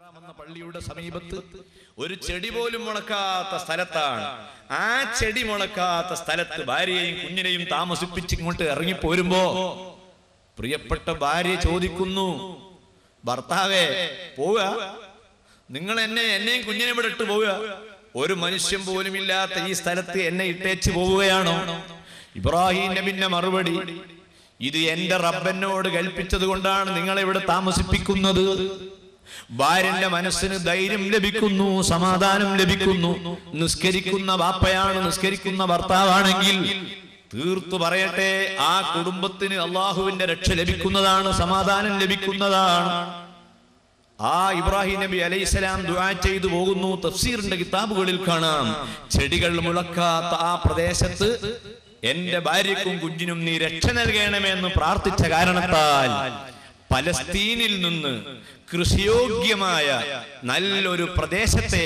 എന്ന പള്ളിയുടെ സമീപത്ത് ഒരു ചെടി പോലും മുളക്കാത്ത സ്ഥലത്താണ്. ആ ചെടി മുളക്കാത്ത സ്ഥലത്ത് ഭാര്യയെയും കുഞ്ഞിനെയും താമസിപ്പിച്ച് ഇങ്ങോട്ട് ഇറങ്ങിപ്പോരുമ്പോ പ്രിയപ്പെട്ട ഭാര്യ ചോദിക്കുന്നു, ഭർത്താവേ പോവുക, നിങ്ങൾ എന്നെയും കുഞ്ഞിനെ ഇവിടെ ഇട്ട് പോവുക, ഒരു മനുഷ്യൻ പോലും ഇല്ലാത്ത ഈ സ്ഥലത്ത് എന്നെ ഇട്ടേച്ച് പോവുകയാണോ? ഇബ്രാഹിം നബിന്റെ മറുപടി, ഇത് എന്റെ റബ്ബനോട് കൽപ്പിച്ചത് കൊണ്ടാണ് നിങ്ങളെ ഇവിടെ താമസിപ്പിക്കുന്നത്. ഭാര്യന്റെ മനസ്സിന് ധൈര്യം ലഭിക്കുന്നു, സമാധാനം ലഭിക്കുന്നു. നിസ്കരിക്കുന്ന ബാപ്പയാണ്, നിസ്കരിക്കുന്ന ഭർത്താവാണെങ്കിൽ തീർത്തു പറയട്ടെ, ആ കുടുംബത്തിന് അള്ളാഹുവിന്റെ രക്ഷ ലഭിക്കുന്നതാണ്, സമാധാനം ലഭിക്കുന്നതാണ്. ആ ഇബ്രാഹിം നബി അലൈഹിസ്സലാം ദുആ ചെയ്തു പോകുന്നു. തഫ്സീറിന്റെ കിതാബുകളിൽ കാണാം, ചെടികൾ മുളക്കാത്ത ആ പ്രദേശത്ത് എന്റെ ഭാര്യക്കും കുഞ്ഞിനും നീ രക്ഷ നൽകണമെന്ന് പ്രാർത്ഥിച്ച കാരണത്താൽ പലസ്തീനിൽ നിന്ന് കൃഷിയോഗ്യമായ നല്ലൊരു പ്രദേശത്തെ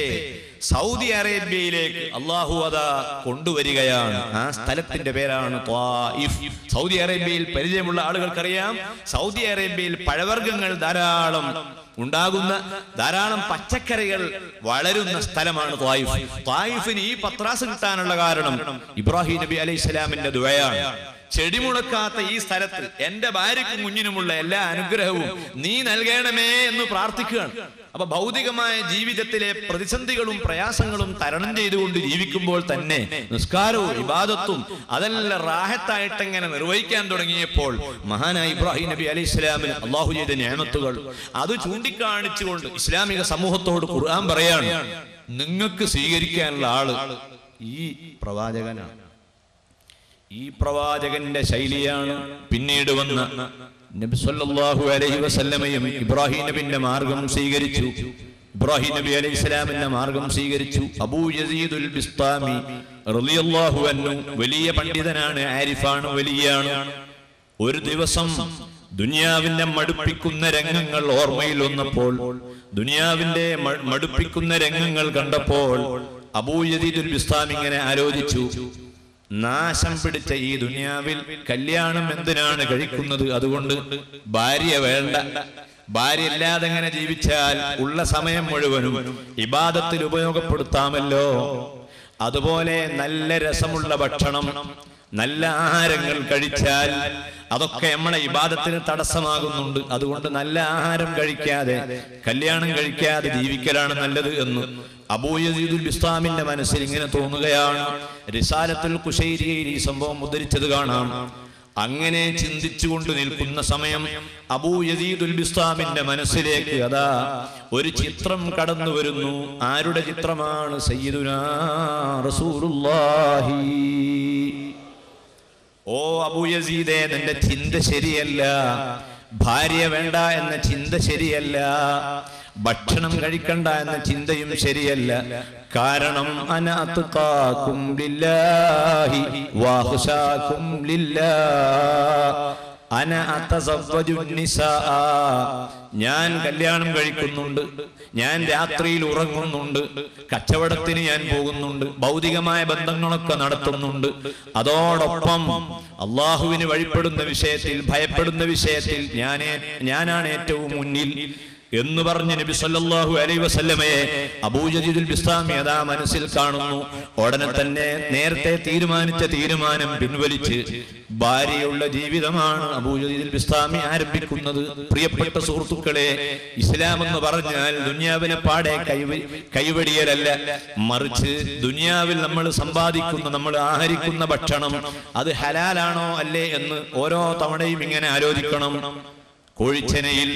സൗദി അറേബ്യയിലേക്ക് അള്ളാഹു അതാ കൊണ്ടുവരികയാണ്. ആ സ്ഥലത്തിന്റെ പേരാണ് ത്വായിഫ്. സൗദി അറേബ്യയിൽ പരിചയമുള്ള ആളുകൾക്കറിയാം, സൗദി അറേബ്യയിൽ പഴവർഗ്ഗങ്ങൾ ധാരാളം ഉണ്ടാകുന്ന, ധാരാളം പച്ചക്കറികൾ വളരുന്ന സ്ഥലമാണ് ത്വായിഫ്. ത്വായിഫിന് ഈ പത്രാസ് കിട്ടാനുള്ള കാരണം ഇബ്രാഹിം നബി അലൈഹിസ്സലാമിന്റെ ദുആയാണ്. ചെടി മുളക്കാത്ത ഈ സ്ഥലത്ത് എന്റെ ഭാര്യയ്ക്കും കുഞ്ഞിനുമുള്ള എല്ലാ അനുഗ്രഹവും നീ നൽകണമേ എന്ന് പ്രാർത്ഥിക്കുകയാണ്. അപ്പൊ ഭൗതികമായ ജീവിതത്തിലെ പ്രതിസന്ധികളും പ്രയാസങ്ങളും തരണം ചെയ്തുകൊണ്ട് ജീവിക്കുമ്പോൾ തന്നെ നിസ്കാരവും ഇബാദത്തും അതെല്ലാം റാഹത്തായിട്ട് എങ്ങനെ നിർവഹിക്കാൻ തുടങ്ങിയപ്പോൾ മഹാനായ ഇബ്രാഹിം നബി അലൈഹിസ്സലാമിന് അള്ളാഹു ചെയ്ത നിഅമത്തുകൾ അത് ചൂണ്ടിക്കാണിച്ചുകൊണ്ട് ഇസ്ലാമിക സമൂഹത്തോട് ഖുർആൻ പറയാണ്, നിങ്ങൾക്ക് സ്വീകരിക്കാനുള്ള ആള് ഈ പ്രവാചകനാണ്. ഈ പ്രവാചകന്റെ ശൈലിയാണ് പിന്നീട് വന്ന നബി സല്ലല്ലാഹു അലൈഹി വസല്ലമയും ഇബ്രാഹിം നബിന്റെ മാർഗം സ്വീകരിച്ചു. ഇബ്രാഹിം നബി അലൈഹിസ്സലാമിന്റെ മാർഗം സ്വീകരിച്ചു. അബൂ യസീദുൽ ബിസ്താമി റളിയല്ലാഹു അൻഹു വലിയ പണ്ഡിതനാണ്, ആരിഫാണ്, വലിയാണ്. ഒരു ദിവസം ദുനിയാവിന്റെ മടുപ്പിക്കുന്ന രംഗങ്ങൾ ഓർമ്മയിൽ വന്നപ്പോൾ, ദുനിയാവിന്റെ മടുപ്പിക്കുന്ന രംഗങ്ങൾ കണ്ടപ്പോൾ അബൂ യസീദുൽ ബിസ്താമി ഇങ്ങനെ ആലോചിച്ചു, നാശം പിടിച്ച ഈ ദുനിയാവിൽ കല്യാണം എന്തിനാണ് കഴിക്കുന്നത്? അതുകൊണ്ട് ഭാര്യ വേണ്ട. ഭാര്യ ഇല്ലാതെ എങ്ങനെ ജീവിച്ചാൽ ഉള്ള സമയം മുഴുവനും ഇബാദത്തിൽ ഉപയോഗപ്പെടുത്താമല്ലോ. അതുപോലെ നല്ല രസമുള്ള ഭക്ഷണം, നല്ല ആഹാരങ്ങൾ കഴിച്ചാൽ അതൊക്കെ നമ്മളെ ഇബാദത്തിന് തടസ്സമാകുന്നുണ്ട്. അതുകൊണ്ട് നല്ല ആഹാരം കഴിക്കാതെ, കല്യാണം കഴിക്കാതെ ജീവിക്കലാണ് നല്ലത് എന്ന് അബൂ യസീദുൽ ബിസ്താമിന്റെ മനസ്സിൽ ഇങ്ങനെ തോന്നുകയാണ്. റിസാലത്തുൽ ഖുശൈരിയയിൽ ഈ സംഭവം ഉദ്ധരിച്ചത് കാണാം. അങ്ങനെ ചിന്തിച്ചുകൊണ്ട് നിൽക്കുന്ന സമയം അബൂ യസീദുൽ ബിസ്താമിന്റെ മനസ്സിലേക്ക് അതാ ഒരു ചിത്രം കടന്നു വരുന്നു. ആരുടെ ചിത്രമാണ്? സയ്യിദുനാ റസൂലുള്ളാഹി. ഓ അബൂ യസീദേ, നിന്റെ ചിന്ത ശരിയല്ല. ഭാര്യ വേണ്ട എന്ന ചിന്ത ശരിയല്ല, ഭക്ഷണം കഴിക്കണ്ട എന്ന ചിന്തയും ശരിയല്ല. കാരണം അന അത്ഖാകും ലില്ലാഹി വഅഖ്ശാകും ലില്ലാഹ് അന അതസവ്വജു നിസാഅ. ഞാൻ കല്യാണം കഴിക്കുന്നുണ്ട്, ഞാൻ രാത്രിയിൽ ഉറങ്ങുന്നുണ്ട്, കച്ചവടത്തിന് ഞാൻ പോകുന്നുണ്ട്, ഭൗതികമായ ബന്ധങ്ങളൊക്കെ നടത്തുന്നുണ്ട്. അതോടൊപ്പം അള്ളാഹുവിന് വഴിപ്പെടുന്ന വിഷയത്തിൽ, ഭയപ്പെടുന്ന വിഷയത്തിൽ ഞാനാണ് ഏറ്റവും മുന്നിൽ എന്ന് പറഞ്ഞ് നബി സല്ലല്ലാഹു അലൈഹി വസല്ലമയെ അബൂ യസീദുൽ ബിസ്താമി അതാ മനസ്സിൽ കാണുന്നു. ഉടനെ തന്നെ നേരത്തെ തീരുമാനിച്ച തീരുമാനം പിൻവലിച്ച് ഭാര്യയുള്ള ജീവിതമാണ് അബൂ യസീദുൽ ബിസ്താമി ആരംഭിക്കുന്നത്. പ്രിയപ്പെട്ട സുഹൃത്തുക്കളെ, ഇസ്ലാം എന്ന് പറഞ്ഞാൽ ദുനിയാവിനെ പാടെ കൈവടിയലല്ല, മറിച്ച് ദുനിയാവിൽ നമ്മൾ സമ്പാദിക്കുന്ന, നമ്മൾ ആഹരിക്കുന്ന ഭക്ഷണം അത് ഹലാലാണോ അല്ലേ എന്ന് ഓരോ തവണയും ഇങ്ങനെ ആലോചിക്കണം. കോഴിച്ചനയിൽ,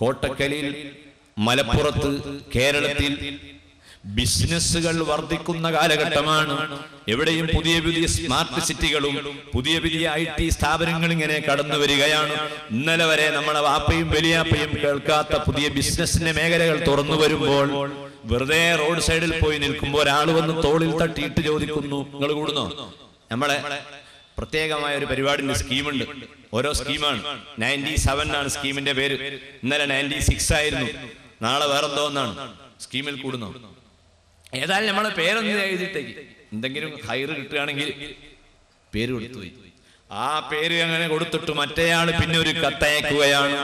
കോട്ടക്കലിൽ, മലപ്പുറത്ത്, കേരളത്തിൽ ബിസിനസ്സുകൾ വർദ്ധിക്കുന്ന കാലഘട്ടമാണ്. എവിടെയും പുതിയ പുതിയ സ്മാർട്ട് സിറ്റികളും പുതിയ പുതിയ IT സ്ഥാപനങ്ങൾ ഇങ്ങനെ കടന്നു വരികയാണ്. ഇന്നലെ വരെ നമ്മളെ വാപ്പയും വലിയാപ്പയും കേൾക്കാത്ത പുതിയ ബിസിനസിന്റെ മേഖലകൾ തുറന്നു വരുമ്പോൾ വെറുതെ റോഡ് സൈഡിൽ പോയി നിൽക്കുമ്പോൾ ഒരാൾ വന്ന് തോളിൽ തട്ടിയിട്ട് ചോദിക്കുന്നു, നിങ്ങൾ കൂടുന്നോ? നമ്മളെ പ്രത്യേകമായ ഒരു പരിപാടിന്റെ സ്കീമുണ്ട്. ഓരോ സ്കീമാണ്. 97 ആണ് സ്കീമിന്റെ പേര്. ഇന്നലെ 96 ആയിരുന്നു, നാളെ വേറെന്തോ ഒന്നാണ്. സ്കീമിൽ കൂടുന്നു. ഏതായാലും നമ്മളെ പേരൊന്നും എഴുതിയിട്ടേക്ക്, എന്തെങ്കിലും ഹൈറ് കിട്ടുകയാണെങ്കിൽ പേര് കൊടുത്തു പോയി. ആ പേര് അങ്ങനെ കൊടുത്തിട്ട് മറ്റേയാള് പിന്നെ ഒരു കത്തയക്കുകയാണ്.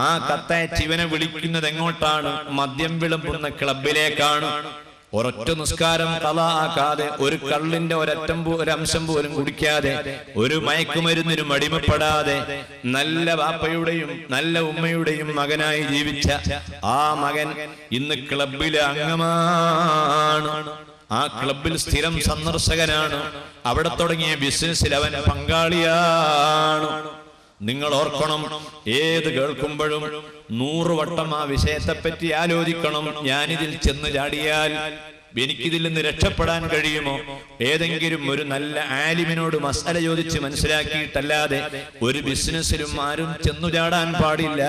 ആ കത്തയച്ച് ഇവനെ വിളിക്കുന്നത് എങ്ങോട്ടാണ്? മദ്യം വിളമ്പുന്ന ക്ലബിലേക്കാണ്. ഒരൊറ്റ നിസ്കാരം ഖളാ ആക്കാതെ, ഒരു കള്ളിന്റെ ഒരംശം പോലും കുടിക്കാതെ, ഒരു മയക്കുമരുന്നിനും അടിമപ്പെടാതെ, നല്ല ബാപ്പയുടെയും നല്ല ഉമ്മയുടെയും മകനായി ജീവിച്ച ആ മകൻ ഇന്ന് ക്ലബിലെ അംഗമാണ്. ആ ക്ലബിൽ സ്ഥിരം സന്ദർശകനാണ്. അവിടെ തുടങ്ങിയ ബിസിനസ്സിൽ അവൻ പങ്കാളിയാണ്. നിങ്ങൾ ഓർക്കണം, ഏത് കേൾക്കുമ്പോഴും 100 വട്ടം ആ വിഷയത്തെപ്പറ്റി ആലോചിക്കണം. ഞാനിതിൽ ചെന്ന് ചാടിയാൽ എനിക്കിതിൽ നിന്ന് രക്ഷപ്പെടാൻ കഴിയുമോ? ഏതെങ്കിലും ഒരു നല്ല ആലിമിനോട് മസല ചോദിച്ച് മനസ്സിലാക്കിയിട്ടല്ലാതെ ഒരു ബിസിനസ്സിലും ആരും ചെന്നു ചാടാൻ പാടില്ല.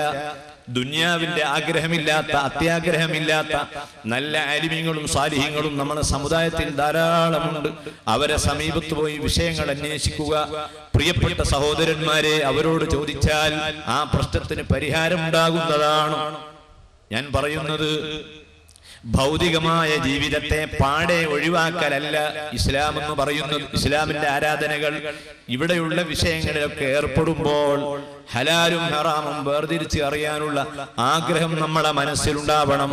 ദുനിയാവിന്റെ ആഗ്രഹമില്ലാത്ത, അത്യാഗ്രഹമില്ലാത്ത നല്ല ആലിമീങ്ങളും സാലിഹീങ്ങളും നമ്മുടെ സമുദായത്തിൽ ധാരാളമുണ്ട്. അവരെ സമീപത്ത് പോയി വിഷയങ്ങൾ അന്വേഷിക്കുക. പ്രിയപ്പെട്ട സഹോദരന്മാരെ, അവരോട് ചോദിച്ചാൽ ആ പ്രശ്നത്തിന് പരിഹാരമുണ്ടാകുന്നതാണ്. ഞാൻ പറയുന്നത് ഭൗതികമായ ജീവിതത്തെ പാടെ ഒഴിവാക്കലല്ല ഇസ്ലാം എന്ന് പറയുന്നത്. ഇസ്ലാമിന്റെ ആരാധനകൾ ഇവിടെയുള്ള വിഷയങ്ങളിലൊക്കെ ഏർപ്പെടുമ്പോൾ ഹലാലും ഹറാമും വേർതിരിച്ച് അറിയാനുള്ള ആഗ്രഹം നമ്മുടെ മനസ്സിലുണ്ടാവണം.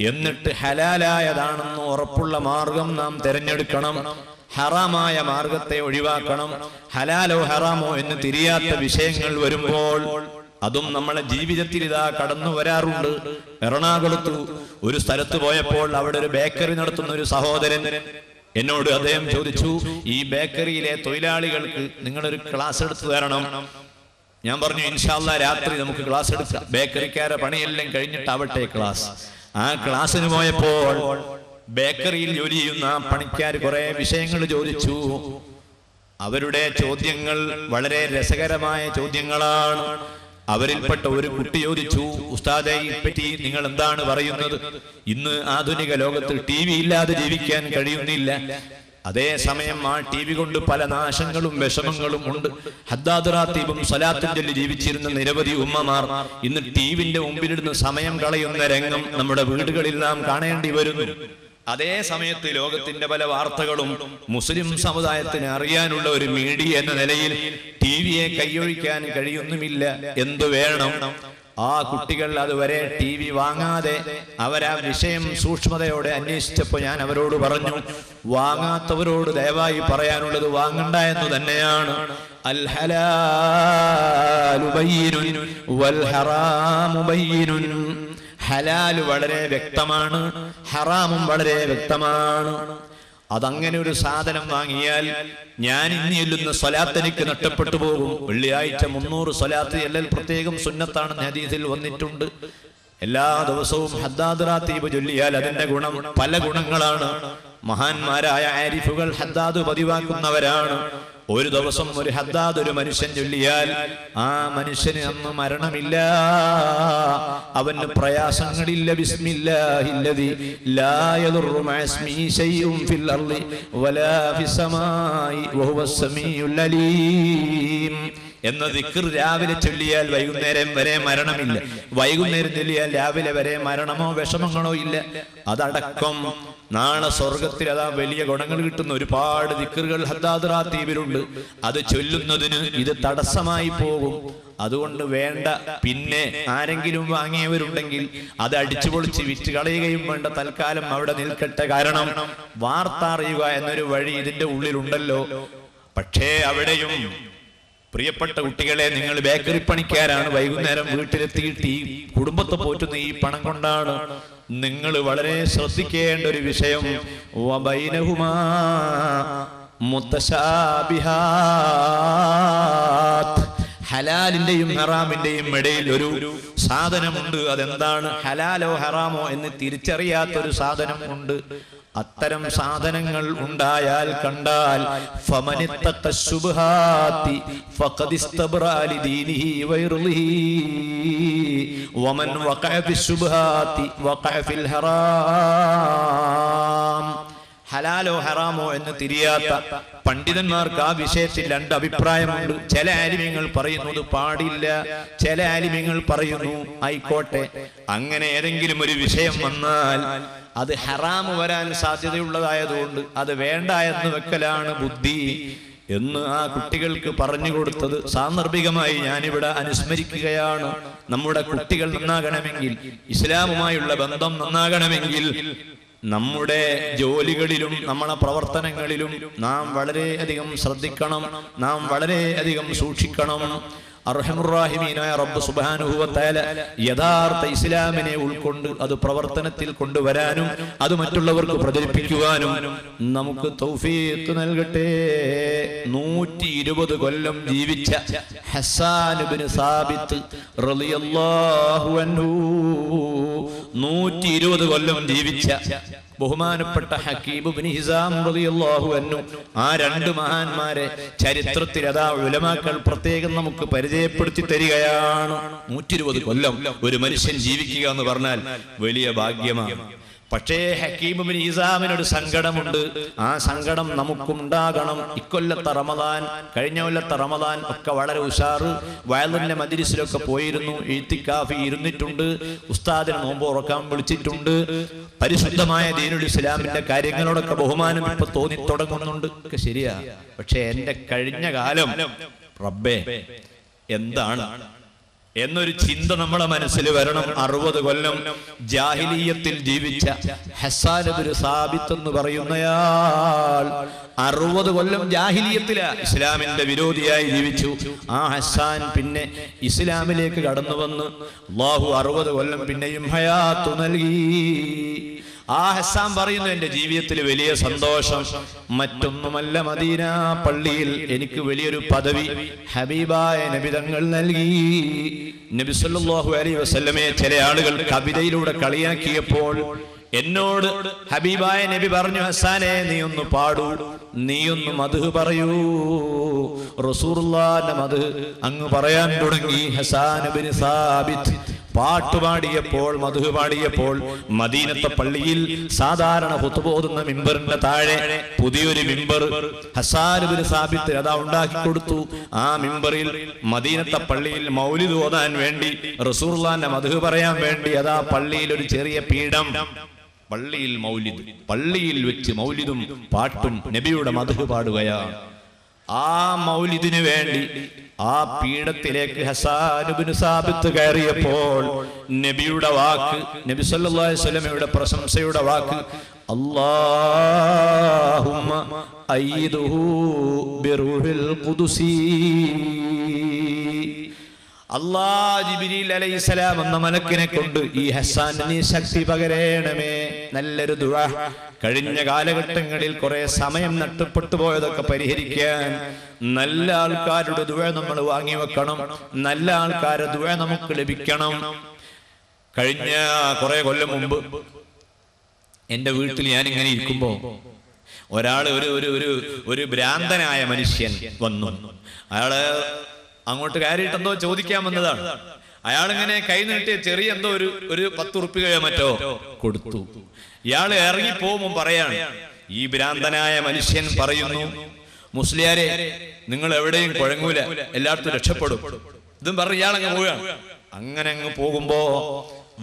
എന്നിട്ട് ഹലാലായതാണെന്ന് ഉറപ്പുള്ള മാർഗം നാം തിരഞ്ഞെടുക്കണം. ഹറാമായ മാർഗത്തെ ഒഴിവാക്കണം. ഹലാലോ ഹറാമോ എന്ന് തിരിയാത്ത വിഷയങ്ങൾ വരുമ്പോൾ അതും നമ്മളെ ജീവിതത്തിൽ ഇതാ കടന്നു വരാറുണ്ട്. എറണാകുളത്ത് ഒരു സ്ഥലത്ത് പോയപ്പോൾ അവിടെ ഒരു ബേക്കറി നടത്തുന്ന ഒരു സഹോദരൻ എന്നോട് അദ്ദേഹം ചോദിച്ചു, ഈ ബേക്കറിയിലെ തൊഴിലാളികൾക്ക് നിങ്ങളൊരു ക്ലാസ് എടുത്തു തരണം. ഞാൻ പറഞ്ഞു, ഇൻഷാ അല്ലാഹ് രാത്രി നമുക്ക് ക്ലാസ് എടുക്കാം. ബേക്കറിക്കാരെ പണിയെല്ലാം കഴിഞ്ഞിട്ടാവട്ടെ ക്ലാസ്. ആ ക്ലാസ്സിന് പോയപ്പോൾ ബേക്കറിയിൽ ജോലി ചെയ്യുന്ന പണിക്കാർ കുറെ വിഷയങ്ങൾ ചോദിച്ചു. അവരുടെ ചോദ്യങ്ങൾ വളരെ രസകരമായ ചോദ്യങ്ങളാണ്. അവരിൽപ്പെട്ട ഒരു കുട്ടി ചോദിച്ചു, ഉസ്താദെ, ഇപ്പറ്റി നിങ്ങൾ എന്താണ് പറയുന്നത്? ഇന്ന് ആധുനിക ലോകത്തിൽ TV ഇല്ലാതെ ജീവിക്കാൻ കഴിയുന്നില്ല. അതേസമയം ആ TV കൊണ്ട് പല നാശങ്ങളും വിഷമങ്ങളും ഉണ്ട്. ഹദ്ദാദ് റാത്തീബും സ്വലാത്തും ചൊല്ലി ജീവിച്ചിരുന്ന നിരവധി ഉമ്മമാർ ഇന്ന് ടിവിന്റെ മുമ്പിലിരുന്ന് സമയം കളയുന്ന രംഗം നമ്മുടെ വീടുകളിൽ നാം കാണേണ്ടി വരുന്നു. അതേ സമയത്ത് ലോകത്തിന്റെ പല വാർത്തകളും മുസ്ലിം സമുദായത്തിന് അറിയാനുള്ള ഒരു മീഡിയ എന്ന നിലയിൽ ടിവിയെ കൈയൊഴിക്കാൻ കഴിയുന്നുമില്ല. എന്തു വേണം? ആ കുട്ടികൾ അതുവരെ TV വാങ്ങാതെ അവരാ വിഷയം സൂക്ഷ്മതയോടെ അന്വേഷിച്ചപ്പോൾ ഞാൻ അവരോട് പറഞ്ഞു, വാങ്ങാത്തവരോട് ദയവായി പറയാനുള്ളത് വാങ്ങണ്ട എന്ന് തന്നെയാണ്. അൽ ഹലാലു ബയ്യിനുൻ വൽ ഹറാമു ബയ്യിനുൻ. ഹലാൽ വളരെ വ്യക്തമാണ്, ഹറാമും വളരെ വ്യക്തമാണ്. അതങ്ങനെ ഒരു സാധനം വാങ്ങിയാൽ ഞാൻ ഇനി ചൊല്ലുന്ന സ്വലാത്ത് എനിക്ക് നഷ്ടപ്പെട്ടു പോകും. വെള്ളിയാഴ്ച 300 സ്വലാത്ത് എല്ലാം പ്രത്യേകം സുന്നത്താണെന്ന് ഹദീസിൽ വന്നിട്ടുണ്ട്. എല്ലാ ദിവസവും ഹദ്ദാദ് റാത്തീബ് ചൊല്ലിയാൽ അതിന്റെ ഗുണം പല ഗുണങ്ങളാണ്. മഹാന്മാരായ ആരിഫുകൾ ഹദ്ദാദ് പതിവാക്കുന്നവരാണ്. ഒരു ദിവസം ഒരു ഹദ്ദാദ് ഒരു മനുഷ്യൻ ചൊല്ലിയാൽ ആ മനുഷ്യന് അന്ന് മരണമില്ല, അവന് പ്രയാസങ്ങളില്ല. ബിസ്മില്ലാഹില്ലദി ലാ യദുറു മഅസ്മിഹി ശൈഉൻ ഫിൽ അർളി വലാ ഫിസ് സമാഇ വഹുവസ് സമീഉൽ അലീം എന്ന ദിക്ർ രാവിലെ ചൊല്ലിയാൽ വൈകുന്നേരം വരെ മരണമില്ല. വൈകുന്നേരം ചൊല്ലിയാൽ രാവിലെ വരെ മരണമോ വിഷമങ്ങളോ ഇല്ല. അതടക്കം നാളെ സ്വർഗത്തിൽ അതാ വലിയ ഗുണങ്ങൾ കിട്ടുന്ന ഒരുപാട് ദിക്റുകൾ ഹദ്ദാദ് റാത്തീബിലുണ്ട്. അത് ചൊല്ലുന്നതിന് ഇത് തടസ്സമായി പോകും. അതുകൊണ്ട് വേണ്ട. പിന്നെ ആരെങ്കിലും വാങ്ങിയവരുണ്ടെങ്കിൽ അത് അടിച്ചുപൊളിച്ച് വിറ്റ് കളയുകയും വേണ്ട. തൽക്കാലം അവിടെ നിൽക്കട്ടെ. കാരണം വാർത്ത അറിയുക എന്നൊരു വഴി ഇതിന്റെ ഉള്ളിലുണ്ടല്ലോ. പക്ഷേ അവിടെയും പ്രിയപ്പെട്ട കുട്ടികളെ, നിങ്ങൾ ബേക്കറി പണിക്കാരാണ്. വൈകുന്നേരം വീട്ടിലെത്തിയിട്ട് ഈ കുടുംബത്തെ പോറ്റുന്ന ഈ പണം കൊണ്ടാണ്. നിങ്ങൾ വളരെ ശ്രദ്ധിക്കേണ്ട ഒരു വിഷയം, വബൈനഹുമാ മുത്തശാബിഹാത്ത്. ഹലാലിന്റെയും ഹറാമിന്റെയും ഇടയിൽ ഒരു സാധനമുണ്ട്. അതെന്താണ്? ഹലാലോ ഹറാമോ എന്ന് തിരിച്ചറിയാത്തൊരു സാധനം ഉണ്ട്. അത്തരം സാധനങ്ങൾ ഉണ്ടായാൽ കണ്ടാൽ ഫമനിത്തഖ ശുബ്ഹാതി ഫഖദ് ഇസ്തബ്റാ ലിദീനിഹി വഇർളിഹി വമൻ വഖഅ ഫിശുബ്ഹാതി വഖഅ ഫിൽ ഹറാം. ഹലാലോ ഹറാമോ എന്ന് തിരിയാത്ത പണ്ഡിതന്മാർക്ക് ആ വിഷയത്തിൽ 2 അഭിപ്രായമുണ്ട്. ചില ആലിമ്യങ്ങൾ പറയുന്നത് പാടില്ല, ചില ആലിമ്യങ്ങൾ പറയുന്നു ആയിക്കോട്ടെ. അങ്ങനെ ഏതെങ്കിലും ഒരു വിഷയം വന്നാൽ അത് ഹറാമ് വരാൻ സാധ്യതയുള്ളതായതുകൊണ്ട് അത് വേണ്ട എന്ന് വെക്കലാണ് ബുദ്ധി എന്ന് ആ കുട്ടികൾക്ക് പറഞ്ഞു കൊടുത്തത് സാന്ദർഭികമായി ഞാനിവിടെ അനുസ്മരിക്കുകയാണ്. നമ്മുടെ കുട്ടികൾ നന്നാകണമെങ്കിൽ, ഇസ്ലാമുമായുള്ള ബന്ധം നന്നാകണമെങ്കിൽ, നമ്മുടെ ജോലികളിലും നമ്മുടെ പ്രവർത്തനങ്ങളിലും നാം വളരെയധികം ശ്രദ്ധിക്കണം, നാം വളരെയധികം സൂക്ഷിക്കണം. അർഹമുർറാഹിമീനായ റബ്ബ് സുബ്ഹാനഹു വ തആല യഥാർത്ഥ ഇസ്ലാമിനെ ഉൾക്കൊണ്ട് അത് പ്രവർത്തനത്തിൽ കൊണ്ടുവരാനും അത് മറ്റുള്ളവർക്ക് പ്രചരിപ്പിക്കുവാനും നമുക്ക് തൗഫീഖ് നൽകട്ടെ. 120 കൊല്ലം ജീവിച്ച ഹസ്സാൻ ഇബ്നു സാബിത്ത് റളിയല്ലാഹു അൻഹു, 120 കൊല്ലം ജീവിച്ച ബഹുമാനപ്പെട്ട ഹക്കീം ഇബ്നു ഹിസാം റളിയല്ലാഹു അൻഹു, ആ രണ്ട് മഹാന്മാരെ ചരിത്രത്തിൽ അതാ ഉലമാക്കൾ പ്രത്യേകം നമുക്ക് പരിചയപ്പെടുത്തി തരികയാണ്. 120 കൊല്ലം ഒരു മനുഷ്യൻ ജീവിക്കുക എന്ന് പറഞ്ഞാൽ വലിയ ഭാഗ്യമാണ്. പക്ഷേ ഹക്കീം ഇബ്നു ഹിസാമിനൊരു സങ്കടമുണ്ട്. ആ സങ്കടം നമുക്കുണ്ടാകണം. ഇക്കൊല്ലത്തെ റമദാൻ, കഴിഞ്ഞ കൊല്ലത്തെ റമദാൻ ഒക്കെ വളരെ ഉഷാറ്, വയലിന്റെ മജ്ലിസിലൊക്കെ പോയിരുന്നു, ഇത്തിക്കാഫി ഇരുന്നിട്ടുണ്ട്, ഉസ്താദിനെ നോമ്പ് ഉറക്കാൻ വിളിച്ചിട്ടുണ്ട്, പരിശുദ്ധമായ ദീനുൽ ഇസ്ലാമിന്റെ കാര്യങ്ങളോടൊക്കെ ബഹുമാനം ഇപ്പൊ തോന്നി തുടങ്ങുന്നുണ്ട്. ഒക്കെ ശരിയാ. പക്ഷെ എന്റെ കഴിഞ്ഞ കാലം റബ്ബേ എന്താണ് എന്നൊരു ചിന്ത നമ്മളെ മനസ്സിൽ വരണം. 60 കൊല്ലം ജാഹിലിയത്തിൽ ജീവിച്ച ഹസ്സാൻ ഇബ്നു സാബിത്ത് എന്ന് പറയുന്നയാൾ 60 കൊല്ലം ജാഹിലിയത്തിലാ, ഇസ്ലാമിന്റെ വിരോധിയായി ജീവിച്ചു. ആ ഹസ്സാൻ പിന്നെ ഇസ്ലാമിലേക്ക് കടന്നു വന്ന് അല്ലാഹു 60 കൊല്ലം പിന്നെയും ഹയാത്ത് നൽകി. ആ ഹസ്സാൻ പറയുന്നു, എന്റെ ജീവിതത്തിൽ വലിയ സന്തോഷം മറ്റൊന്നുമല്ല, മദീന പള്ളിയിൽ എനിക്ക് വലിയൊരു പദവി ഹബീബായ നബി തങ്ങൾ നൽകി. നബി സല്ലല്ലാഹു അലൈഹി വസല്ലമയെ ചില ആളുകൾ കവിതയിലൂടെ കളിയാക്കിയപ്പോൾ എന്നോട് ഹബീബായ നബി പറഞ്ഞു, ഹസ്സാനെ നീ ഒന്ന് പാടൂ, നീ ഒന്ന് മദ്ഹ് പറയൂ. റസൂലുള്ളാഹിന്റെ മദ്ഹ് അങ്ങ് പറയാൻ തുടങ്ങി. ഹസ്സാൻ ഇബ്നു സാബിത്ത് പാട്ടുപാടിയപ്പോൾ, മദ്ഹ് പാടിയപ്പോൾ മദീനത്തെ പള്ളിയിൽ സാധാരണ ഖുത്ബ ഓതുന്ന മിമ്പറിന്റെ താഴെ പുതിയൊരു മിമ്പർ ഹസ്സാൻ ഇബ്നു സാബിത്ത് അതാ ഉണ്ടാക്കി കൊടുത്തു. ആ മിമ്പറിൽ മദീനത്തെ പള്ളിയിൽ മൗലിദ് ഓതാൻ വേണ്ടി, റസൂലുള്ളാഹിന്റെ മദ്ഹ് പറയാൻ വേണ്ടി അതാ പള്ളിയിൽ ഒരു ചെറിയ പീഠം, പള്ളിയിൽ മൗലിദ്, പള്ളിയിൽ വെച്ച് മൗലിദും പാട്ടും നബിയുടെ മദ്ഹ് പാടുകയാണ്. ആ മൗലിദിന് വേണ്ടി ആ പീഠത്തിലേക്ക് ഹസ്സാൻ ഇബ്നു സാബിത്ത് കയറിയപ്പോൾ നബിയുടെ വാക്ക്, നബി സല്ലല്ലാഹു അലൈഹി വസല്ലമയുടെ പ്രശംസയുടെ വാക്ക്, അല്ലാഹുമ്മ അയ്യിദുഹു ബിറൂഹിൽ ഖുദുസി. അല്ലാഹ് ജിബ്രീൽ അലൈഹിസ്സലാം എന്ന മലക്കിനെ കൊണ്ട് ഈ ഹസ്സാന് നീ ശക്തി പകരണമേ. നല്ലൊരു ദുആ. കഴിഞ്ഞ കാലഘട്ടങ്ങളിൽ കുറെ സമയം നഷ്ടപ്പെട്ടു പോയതൊക്കെ പരിഹരിക്കാൻ നല്ല ആൾക്കാരുടെ ദുആ നമ്മൾ വാങ്ങി വെക്കണം. നല്ല ആൾക്കാരുടെ ദുആ നമുക്ക് ലഭിക്കണം. കഴിഞ്ഞ കുറെ കൊല്ലം മുമ്പ് എന്റെ വീട്ടിൽ ഞാൻ ഇങ്ങനെ ഇരിക്കുമ്പോ ഒരാള് ഒരു ഭ്രാന്തനായ മനുഷ്യൻ വന്നു. അയാള് അങ്ങോട്ട് കയറിയിട്ടെന്തോ ചോദിക്കാൻ വന്നതാണ്. അയാളിങ്ങനെ കൈ നീട്ടിയ ചെറിയ എന്തോ ഒരു 10 ഉറുപ്പികയോ മറ്റോ കൊടുത്തു. ഇയാള് ഇറങ്ങി പോകുമ്പോൾ പറയാണ്, ഈ ഭ്രാന്തനായ മനുഷ്യൻ പറയുന്നു, മുസ്ലിയാരെ നിങ്ങൾ എവിടെയും കുഴങ്ങൂല, എല്ലായിടത്തും രക്ഷപ്പെടും. ഇതും പറഞ്ഞ് ഇയാളങ്ങ് പോവുകയാണ്. അങ്ങനെ അങ്ങ് പോകുമ്പോ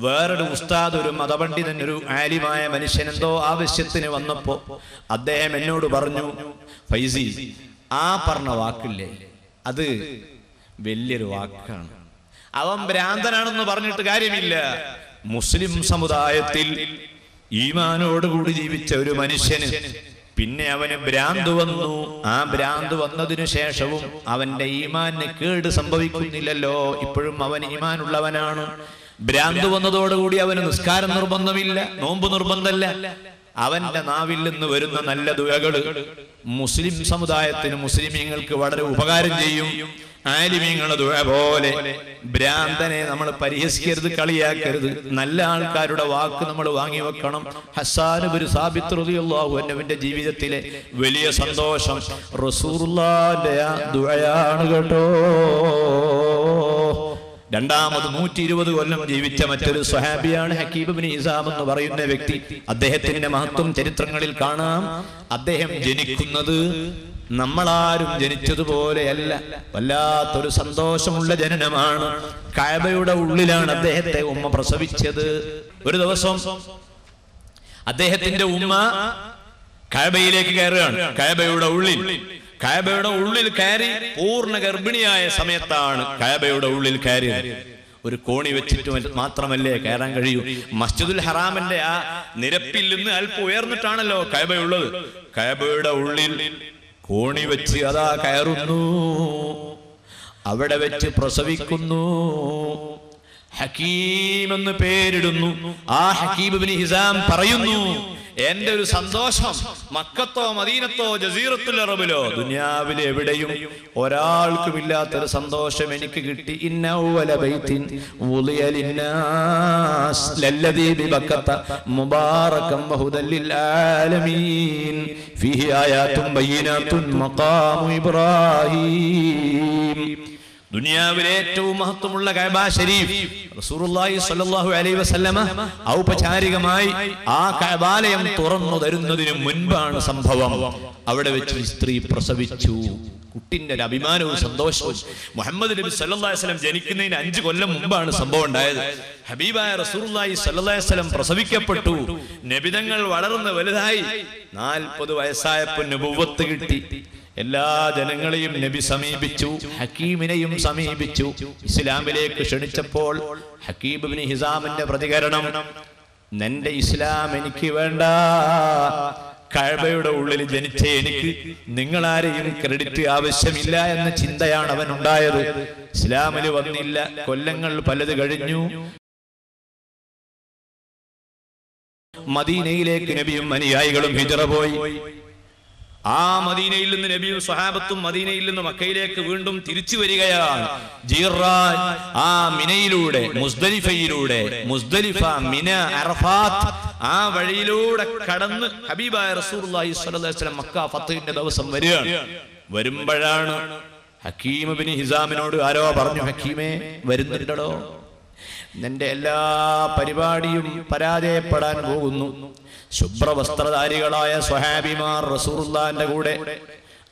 വേറൊരു ഉസ്താദ്, ഒരു മതപണ്ഡിതൻ, ഒരു ആലിമായ മനുഷ്യൻ എന്തോ ആവശ്യത്തിന് വന്നപ്പോ അദ്ദേഹം എന്നോട് പറഞ്ഞു, ഫൈസി ആ പറഞ്ഞ വാക്കില്ലേ അത് വലിയൊരു വാക്കാണ്. അവൻ ഭ്രാന്തനാണെന്ന് പറഞ്ഞിട്ട് കാര്യമില്ല. മുസ്ലിം സമുദായത്തിൽ ഈമാനോടുകൂടി ജീവിച്ച ഒരു മനുഷ്യന് പിന്നെ അവന് ഭ്രാന്ത് വന്നു. ആ ഭ്രാന്ത് വന്നതിനു ശേഷവും അവന്റെ ഈമാനിന് കേട് സംഭവിക്കുന്നില്ലല്ലോ, ഇപ്പോഴും അവൻ ഈമാനുള്ളവനാണ്. ഭ്രാന്ത് വന്നതോടുകൂടി അവന് നിസ്കാരം നിർബന്ധമില്ല, നോമ്പ് നിർബന്ധമല്ല. അവന്റെ നാവിൽ നിന്ന് വരുന്ന നല്ല ദുആകള് മുസ്ലിം സമുദായത്തിന്, മുസ്ലിമീങ്ങൾക്ക് വളരെ ഉപകാരം ചെയ്യും. ആലിമീങ്ങളുടെ ദുആ പോലെ ഭ്രാന്തനെ നമ്മൾ പരിഹസിക്കരുത്, കളിയാക്കരുത്. നല്ല ആൾക്കാരുടെ വാക്ക് നമ്മൾ വാങ്ങി വെക്കണം. ഹസ്സാൻ ഇബ്നു സാബിത്ത് റളിയല്ലാഹു അൻഹുവിന്റെ ജീവിതത്തിലെ വലിയ സന്തോഷം റസൂലുള്ളാഹിന്റെ ദുആയാണ് കേട്ടോ. രണ്ടാമത് 120 കൊല്ലം ജീവിച്ച മറ്റൊരു സ്വഹാബിയാണ് ഹക്കീം ഇബ്നു ഹിസാം എന്ന് പറയുന്ന വ്യക്തി. അദ്ദേഹത്തിന്റെ മഹത്വം ചരിത്രങ്ങളിൽ കാണാം. അദ്ദേഹം ജനിക്കുന്നത് നമ്മളാരും ജനിച്ചതുപോലെയല്ല, വല്ലാത്തൊരു സന്തോഷമുള്ള ജനനമാണ്. കഅബയുടെ ഉള്ളിലാണ് അദ്ദേഹത്തെ ഉമ്മ പ്രസവിച്ചത്. ഒരു ദിവസം അദ്ദേഹത്തിന്റെ ഉമ്മ കഅബയിലേക്ക് കയറുകയാണ്. കഅബയുടെ ഉള്ളിൽ കഅബയുടെ ഉള്ളിൽ കയറി പൂർണ്ണ ഗർഭിണിയായ സമയത്താണ് കഅബയുടെ ഉള്ളിൽ കയറിയത്. ഒരു കോണി വെച്ചിട്ട് മാത്രമല്ലേ കയറാൻ കഴിയൂ. മസ്ജിദുൽ ഹറാമിന്റെ ആ നിരപ്പിൽ നിന്ന് അല്പം ഉയർന്നിട്ടാണല്ലോ കഅബയുള്ളത്. കഅബയുടെ ഉള്ളിൽ കോണി വെച്ച് അതാ കയറുന്നു, അവിടെ വെച്ച് പ്രസവിക്കുന്നു. ഹക്കീം എന്ന് പേരിടുന്നു. ആ ഹക്കീം ഇബ്നു ഹിസാം പറയുന്നു, എന്റെ ഒരു സന്തോഷം മക്കത്തോ മദീനത്തോ ജസീറത്തുൽ അറബിലോ ദുനിയാവിലെ എവിടെയും ഒരാൾക്കുമില്ലാത്തൊരു സന്തോഷം എനിക്ക് കിട്ടി. ഇന്ന അവ്വല ബൈത്തിൻ വുളിയ ലിന്നാസ് ലല്ലദീ ബിബക്കത്ത മുബാറകം വഹുദൽ ലിൽ ആലമീൻ ഫീഹി ആയാതുൻ ബയ്യിനാതുൻ മഖാമു ഇബ്രാഹീം. ദുനിയാവിലെ ഏറ്റവും മഹത്വമുള്ള കഅബ ശരീഫ് റസൂലുള്ളാഹി സ്വല്ലല്ലാഹു അലൈഹി വസല്ലമ ഔപചാരികമായി ആ കഅബാലയം തുറന്നു തരുന്നതിന് മുൻപാണ് സംഭവം. അവിടെ വെച്ച് സ്ത്രീ പ്രസവിച്ചു. കുട്ടിന്റെ ഒരു അഭിമാനവും സന്തോഷവും. മുഹമ്മദ് നബി സല്ലല്ലാഹു അലൈഹി വസല്ലം ജനിക്കുന്നതിന് 5 കൊല്ലം മുമ്പാണ് സംഭവം ഉണ്ടായത്. ഹബീബായ റസൂലുള്ളാഹി സ്വല്ലല്ലാഹു അലൈഹി വസല്ലം പ്രസവിക്കപ്പെട്ടു. നബിതങ്ങൾ വളർന്ന് വലുതായി 40 വയസ്സായപ്പോൾ നബുവത്ത് കിട്ടി. എല്ലാ ജനങ്ങളെയും നബി സമീപിച്ചു, ഹക്കീമിനെയും സമീപിച്ചു. ഇസ്ലാമിലേക്ക് ക്ഷണിച്ചപ്പോൾ ഹക്കീം ഇബ്നു ഹിസാമിന്റെ പ്രതികരണം, നിന്റെ ഇസ്ലാം എനിക്ക് വേണ്ട. കഅബയുടെ ഉള്ളിൽ ജനിച്ച എനിക്ക് നിങ്ങളാരെയും ക്രെഡിറ്റ് ആവശ്യമില്ല എന്ന ചിന്തയാണ് അവനുണ്ടായത്. ഇസ്ലാമിൽ വന്നില്ല. കൊല്ലങ്ങൾ പലത് കഴിഞ്ഞു. മദീനയിലേക്ക് നബിയും അനുയായികളും ഹിജ്റ പോയി. ആ മദീനയിൽ നിന്ന് നബിയും സ്വഹാബത്തും മദീനയിൽ നിന്ന് മക്കയിലേക്ക് വീണ്ടും തിരിച്ചു വരികയാണ്. ജിറാൻ ആ മിനയിലൂടെ മുസ്ദലിഫയിലൂടെ, മുസ്ദലിഫ, മിന, അറഫാത്ത് ആ വഴിയിലൂടെ കടന്ന് ഹബീബായ റസൂലുള്ളാഹി സ്വല്ലല്ലാഹു അലൈഹി വസല്ലം മക്ക ഫത്ഹിന്റെ ദിവസം വരികയാണ്. വരുമ്പോഴാണ് ഹക്കീം ഇബ്നു ഹിസാമിനോട് ആരോ പറഞ്ഞു, ഹക്കീമേ വരുന്നുണ്ടോ, നിന്റെ എല്ലാ പരിപാടിയും പരാജയപ്പെടാൻ പോകുന്നു. ശുഭ്രവസ്ത്രധാരികളായ സ്വഹാബിമാർ റസൂലുള്ളാഹിന്റെ കൂടെ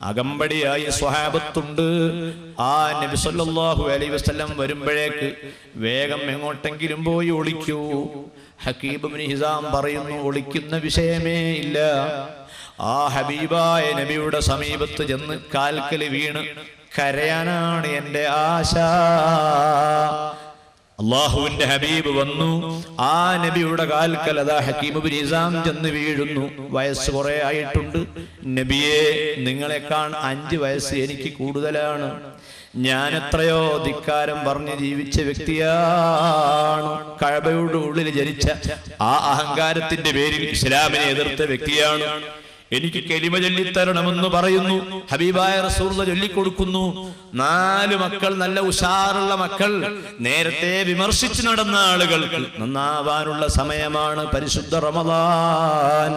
അകമ്പടിയായി സ്വഹാബത്തുണ്ട്. ആ നബി സല്ലല്ലാഹു അലൈഹി വസല്ലം വരുമ്പോഴേക്ക് വേഗം എങ്ങോട്ടെങ്കിലും പോയി ഒളിക്കൂ. ഹക്കീം ഇബ്നു ഹിസാം പറയുന്നു, ഒളിക്കുന്ന വിഷയമേ ഇല്ല. ആ ഹബീബായ നബിയുടെ സമീപത്ത് ചെന്ന് കാൽക്കൽ വീണ് കരയാനാണ് എന്റെ ആശ. അള്ളാഹുവിന്റെ ഹബീബ് വന്നു. ആ നബിയുടെ കാൽക്കൽ അതാ ഹക്കീം ഇബ്നു ഹിസാം ചെന്ന് വീഴുന്നു. വയസ്സ് കുറെ ആയിട്ടുണ്ട്. നബിയെ, നിങ്ങളെക്കാൾ 5 വയസ്സ് എനിക്ക് കൂടുതലാണ്. ഞാൻ എത്രയോ ധിക്കാരം പറഞ്ഞ് ജീവിച്ച വ്യക്തിയാണ്. കഅബയുടെ ഉള്ളിൽ ജനിച്ച ആ അഹങ്കാരത്തിന്റെ പേരിൽ ഇസ്ലാമിനെ എതിർത്ത വ്യക്തിയാണ്. എനിക്ക് കലിമ ചൊല്ലിത്തരണമെന്ന് പറയുന്നു. ഹബീബായ റസൂലുള്ളാഹി ചൊല്ലിക്കൊടുക്കുന്നു. 4 മക്കൾ, നല്ല ഉഷാറുള്ള മക്കൾ. നേരത്തെ വിമർശിച്ചു നടന്ന ആളുകൾക്ക് നന്നാവാനുള്ള സമയമാണ് പരിശുദ്ധ റമദാൻ.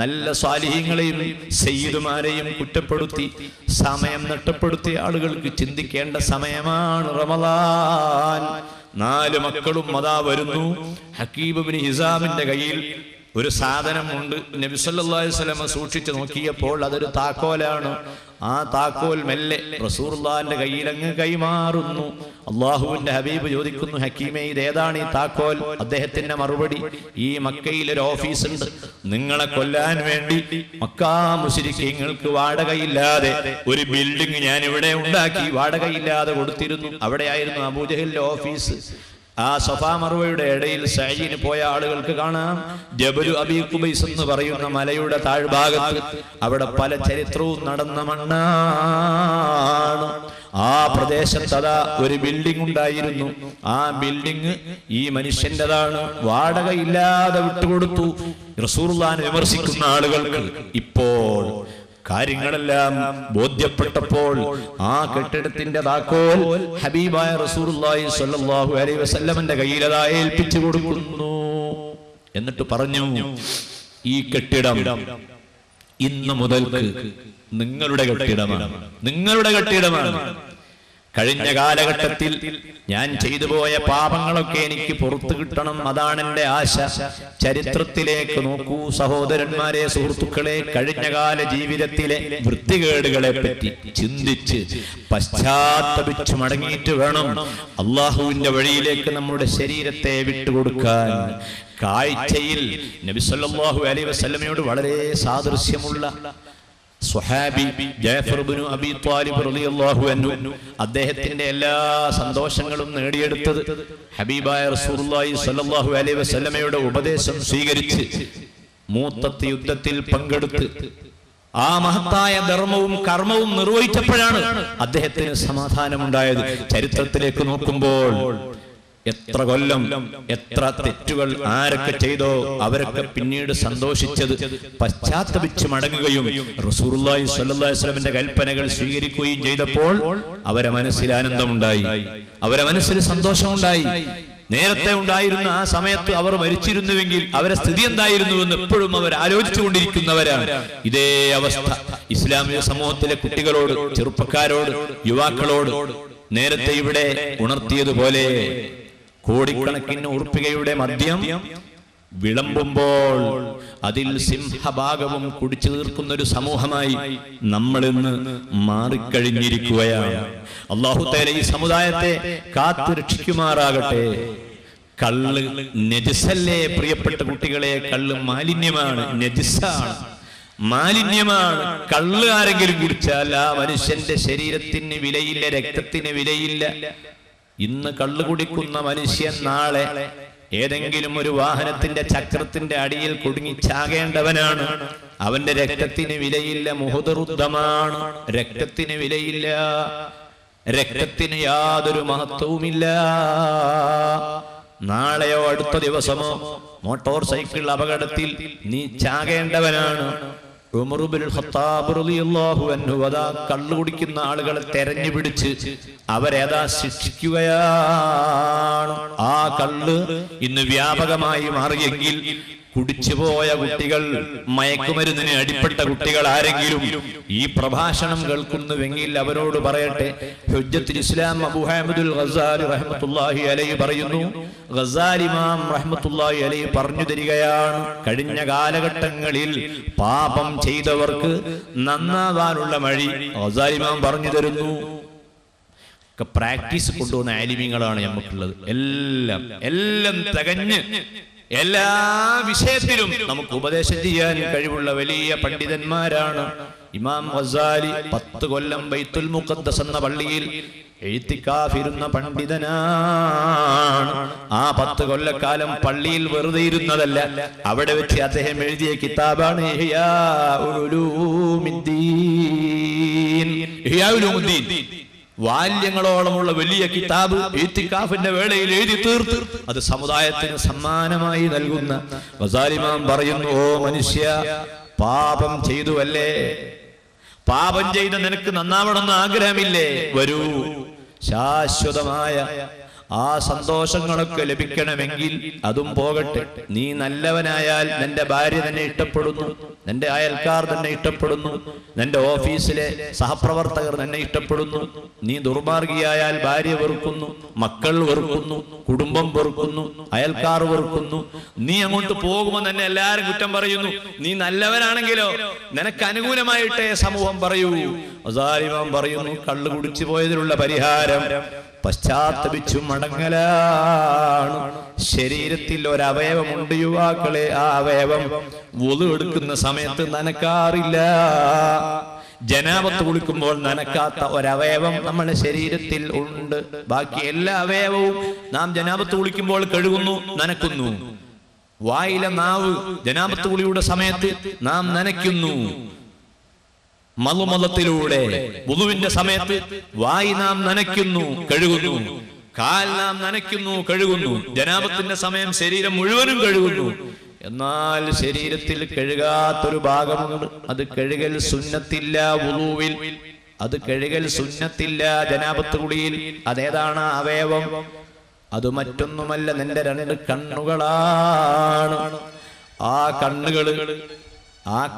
നല്ല സ്വാലിഹീങ്ങളെയും സയ്യിദുമാരെയും കുറ്റപ്പെടുത്തി സമയം നഷ്ടപ്പെടുത്തിയ ആളുകൾക്ക് ചിന്തിക്കേണ്ട സമയമാണ് റമദാൻ. 4 മക്കളും അതാ വരുന്നു. ഹക്കീം ഇബ്നു ഹിസാമിന്റെ കയ്യിൽ ഒരു സാധനമുണ്ട്. നബി സല്ലല്ലാഹു അലൈഹി വസല്ലം സൂക്ഷിച്ചു നോക്കിയപ്പോൾ അതൊരു താക്കോലാണ്. ആ താക്കോൽ മെല്ലെ റസൂലുള്ളാഹിന്റെ കയ്യിൽ അങ്ങ് കൈമാറുന്നു. അള്ളാഹുവിന്റെ ഹബീബ് ചോദിക്കുന്നു, ഹക്കീമേ, ഇതേതാണ് ഈ താക്കോൽ? അദ്ദേഹത്തിന്റെ മറുപടി, ഈ മക്കയിൽ ഒരു ഓഫീസ് ഉണ്ട്. നിങ്ങളെ കൊല്ലാൻ വേണ്ടി മക്കാ മുശ്രിക്കീങ്ങൾക്ക് വാടകയില്ലാതെ ഒരു ബിൽഡിംഗ് ഞാൻ ഇവിടെ ഉണ്ടാക്കി വാടകയില്ലാതെ കൊടുത്തിരുന്നു. അവിടെയായിരുന്നു അബൂജഹലിന്റെ ഓഫീസ്. ആ സഫാ മർവയുടെ ഇടയിൽ സഅയിന് പോയ ആളുകൾക്ക് കാണാം, ജബലു അബീ ഖുബൈസ് എന്ന് പറയുന്ന മലയുടെ താഴ്ഭാഗത്ത് അവിടെ പല ചരിത്രവും നടന്ന മണ്ണാണ്. ആ പ്രദേശത്ത് അതാ ഒരു ബിൽഡിംഗ് ഉണ്ടായിരുന്നു. ആ ബിൽഡിംഗ് ഈ മനുഷ്യന്റേതാണ്. വാടകയില്ലാതെ വിട്ടുകൊടുത്തു. റസൂലുള്ളാഹിനെ വിമർശിക്കുന്ന ആളുകൾക്ക് ഇപ്പോൾ കാര്യങ്ങളെല്ലാം ബോധ്യപ്പെട്ടപ്പോൾ ആ കെട്ടിടത്തിന്റെ താക്കോൽ ഹബീബായ റസൂലുള്ളാഹി സ്വല്ലല്ലാഹു അലൈഹി വസല്ലമന്റെ കയ്യിൽ അതാ ഏൽപ്പിച്ചു കൊടുക്കുന്നു. എന്നിട്ട് പറഞ്ഞു, ഈ കെട്ടിടം ഇന്ന് മുതൽക്ക് നിങ്ങളുടെ കെട്ടിടമാണ്, നിങ്ങളുടെ കെട്ടിടമാണ്. കഴിഞ്ഞ കാലഘട്ടത്തിൽ ഞാൻ ചെയ്തു പോയ പാപങ്ങളൊക്കെ എനിക്ക് പുറത്തു കിട്ടണം, അതാണ് എന്റെ ആശ. ചരിത്രത്തിലേക്ക് നോക്കൂ സഹോദരന്മാരെ, സുഹൃത്തുക്കളെ. കഴിഞ്ഞകാല ജീവിതത്തിലെ വൃത്തികേടുകളെ പറ്റി ചിന്തിച്ച് പശ്ചാത്തപിച്ചു മടങ്ങിയിട്ട് വേണം അള്ളാഹുവിന്റെ വഴിയിലേക്ക് നമ്മുടെ ശരീരത്തെ വിട്ടുകൊടുക്കാൻ. കാഴ്ചയിൽ നബി സല്ലല്ലാഹു അലൈഹി വസല്ലമയോട് വളരെ സാദൃശ്യമുള്ള സ്വഹാബി ജഅഫർ ഇബ്നു അബീ ത്വാലിബ് റളിയല്ലാഹു അൻഹു അദ്ദേഹത്തിന്റെ എല്ലാ സന്തോഷങ്ങളും നേടിയെടുത്തത് ഹബീബായ റസൂലുള്ളാഹി സ്വല്ലല്ലാഹു അലൈഹി വസല്ലമയുടെ ഉപദേശം സ്വീകരിച്ച് മൂത്തത്ത് യുദ്ധത്തിൽ പങ്കെടുത്ത് ആ മഹത്തായ ധർമ്മവും കർമ്മവും നിർവഹിച്ചപ്പോഴാണ് അദ്ദേഹത്തിന് സമാധാനമുണ്ടായത്. ചരിത്രത്തിലേക്ക് നോക്കുമ്പോൾ എത്ര കൊല്ലം എത്ര തെറ്റുകൾ ആരൊക്കെ ചെയ്തോ അവരൊക്കെ പിന്നീട് സന്തോഷിച്ചത് പശ്ചാത്തപിച്ച് മടങ്ങുകയും റസൂലുള്ളാഹി സ്വല്ലല്ലാഹു അലൈഹി വസല്ലമയുടെ കൽപ്പനകൾ സ്വീകരിക്കുകയും ചെയ്തപ്പോൾ അവരെ മനസ്സിൽ ആനന്ദമുണ്ടായി, അവരെ മനസ്സിൽ സന്തോഷമുണ്ടായി. നേരത്തെ ഉണ്ടായിരുന്ന ആ സമയത്ത് അവർ മരിച്ചിരുന്നുവെങ്കിൽ അവരെ സ്ഥിതി എന്തായിരുന്നുവെന്ന് എപ്പോഴും അവർ ആലോചിച്ചുകൊണ്ടിരിക്കുന്നവരാണ്. ഇതേ അവസ്ഥ ഇസ്ലാമിക സമൂഹത്തിലെ കുട്ടികളോട്, ചെറുപ്പക്കാരോട്, യുവാക്കളോട് നേരത്തെ ഇവിടെ ഉണർത്തിയതുപോലെ കോടിക്കണക്കിന് ഉറുപ്പികയുടെ മദ്യം വിളമ്പുമ്പോൾ അതിൽ സിംഹഭാഗവും കുടിച്ചു തീർക്കുന്ന ഒരു സമൂഹമായി നമ്മൾ ഇന്ന് മാറിക്കഴിഞ്ഞിരിക്കുകയാണ്. അല്ലാഹു തആല ഈ സമുദായത്തെ കാത്തു രക്ഷിക്കുമാറാകട്ടെ. കള്ള് നജസല്ലേ പ്രിയപ്പെട്ട കുട്ടികളെ? കള്ള് മാലിന്യമാണ്, നജസാണ്, മാലിന്യമാണ്. കള്ള് ആരെങ്കിലും കുടിച്ചാൽ ആ മനുഷ്യന്റെ ശരീരത്തിന് വിലയില്ല, രക്തത്തിന് വിലയില്ല. ഇന്ന് കള്ള് കുടിക്കുന്ന മനുഷ്യൻ നാളെ ഏതെങ്കിലും ഒരു വാഹനത്തിന്റെ ചക്രത്തിന്റെ അടിയിൽ കുടുങ്ങി ചാകേണ്ടവനാണ്. അവന്റെ രക്തത്തിന് വിലയില്ല, മുഹദറുദ്ധമാണ്, രക്തത്തിന് വിലയില്ല, രക്തത്തിന് യാതൊരു മഹത്വവുമില്ല. നാളെയോ അടുത്ത ദിവസമോ മോട്ടോർ സൈക്കിൾ അപകടത്തിൽ നീ ചാകേണ്ടവനാണ്. ഉമർ ഇബ്നുൽ ഖത്താബ് റളിയല്ലാഹു അൻഹു അതാ കള്ളു കുടിക്കുന്ന ആളുകളെ തെരഞ്ഞു പിടിച്ച് അവരേതാ ശിക്ഷിക്കുകയാണ്. ആ കള്ള് ഇന്ന് വ്യാപകമായി മാറിയെങ്കിൽ കുടിച്ചുപോയ കുട്ടികൾ, മയക്കുമരുന്നിന് അടിപ്പെട്ട കുട്ടികൾ ആരെങ്കിലും ഈ പ്രഭാഷണം കേൾക്കുന്നുവെങ്കിൽ അവരോട് പറയട്ടെ, ഹുജ്ജത്തുൽ ഇസ്ലാം അബൂ ഹമീദുൽ ഗസാലി റഹ്മത്തുള്ളാഹി അലൈഹി പറയുന്നു, ഗസാലി ഇമാം റഹ്മത്തുള്ളാഹി അലൈഹി പറഞ്ഞു തരികയാണ്, കഴിഞ്ഞ കാലഘട്ടങ്ങളിൽ പാപം ചെയ്തവർക്ക് നന്നാവാനുള്ള വഴി ഗസാലി ഇമാം പറഞ്ഞു തരുന്നു. പ്രാക്ടീസ് കൊണ്ടുവന്ന ആലിമീങ്ങളാണ് നമുക്കുള്ളത്. എല്ലാം തികഞ്ഞ് എല്ലാ വിഷയത്തിലും നമുക്ക് ഉപദേശം ചെയ്യാൻ കഴിവുള്ള വലിയ പണ്ഡിതന്മാരാണ്. ഇമാം ഗസാലി 10 കൊല്ലം ബൈത്തുൽ മുഖദ്ദസ് എന്ന പള്ളിയിൽ എഴുത്തിക്കാഫിരുന്ന പണ്ഡിതനാണ്. ആ 10 കൊല്ലക്കാലം പള്ളിയിൽ വെറുതെ ഇരുന്നതല്ല, അവിടെ വെച്ച് അദ്ദേഹം എഴുതിയ കിതാബാണ് ഇഹ്യാ ഉലൂമുദ്ദീൻ. ഇഹ്യാ ഉലൂമുദ്ദീൻ വാല്യങ്ങളോളമുള്ള വലിയ കിതാബ് ഇത്തിക്കാഫിന്റെ വേളയിൽ എഴുതി തീർത്ത് അത് സമുദായത്തിന് സമ്മാനമായി നൽകുന്ന ഗസാലി ഇമാം പറയുന്നു, ഓ മനുഷ്യ, പാപം ചെയ്തുവല്ലേ? പാപം ചെയ്ത നിനക്ക് നന്നാവണമെന്ന് ആഗ്രഹമില്ലേ? വരൂ, ശാശ്വതമായ ആ സന്തോഷങ്ങളൊക്കെ ലഭിക്കണമെങ്കിൽ അതും പോകട്ടെ. നീ നല്ലവനായാൽ നിന്റെ ഭാര്യ തന്നെ ഇഷ്ടപ്പെടുന്നു, നിന്റെ അയൽക്കാർ തന്നെ ഇഷ്ടപ്പെടുന്നു, നിന്റെ ഓഫീസിലെ സഹപ്രവർത്തകർ തന്നെ ഇഷ്ടപ്പെടുന്നു. നീ ദുർമാർഗിയായാൽ ഭാര്യ വെറുക്കുന്നു, മക്കൾ വെറുക്കുന്നു, കുടുംബം വെറുക്കുന്നു, അയൽക്കാർ വെറുക്കുന്നു. നീ അങ്ങോട്ട് പോകുമ്പോൾ തന്നെ എല്ലാരും കുറ്റം പറയുന്നു. നീ നല്ലവനാണെങ്കിലോ നിനക്ക് അനുകൂലമായിട്ടേ സമൂഹം പറയൂ. ഗസാലി ഇമാം പറയുന്നു, കള്ളു കുടിച്ചു പോയതിനുള്ള പരിഹാരം പശ്ചാത്തപിച്ചു മടങ്ങലാണ്. ശരീരത്തിൽ ഒരവയവമുണ്ട് യുവാക്കളെ, ആ അവയവം വുളു എടുക്കുന്ന സമയത്ത് നനക്കാറില്ല. ജനാബത്ത് കുളിക്കുമ്പോൾ നനക്കാത്ത ഒരവയവം നമ്മുടെ ശരീരത്തിൽ ഉണ്ട്. ബാക്കി എല്ലാ അവയവവും നാം ജനാബത്ത് കുളിക്കുമ്പോൾ കഴുകുന്നു, നനക്കുന്നു. വായിലെ നാവ് ജനാബത്ത് കുളിയുടെ സമയത്ത് നാം നനയ്ക്കുന്നു, മളുമലത്തിലൂടെ. വുളുവിന്റെ സമയത്ത് വായി നാം നനയ്ക്കുന്നു, കഴുകുന്നു. കാൽ നാം നനയ്ക്കുന്നു, കഴുകുന്നു. ജനാബത്തിന്റെ സമയം ശരീരം മുഴുവനും കഴുകുന്നു. എന്നാൽ ശരീരത്തിൽ കഴുകാത്തൊരു ഭാഗമുണ്ട്. അത് കഴുകൽ സുന്നത്തില്ല വുളുവിൽ, അത് കഴുകൽ സുന്നത്തില്ല ജനാബത്ത് കുളിയിൽ. അതേതാണ് അവയവം? അത് മറ്റൊന്നുമല്ല, നിന്റെ 2 കണ്ണുകളാണ്. ആ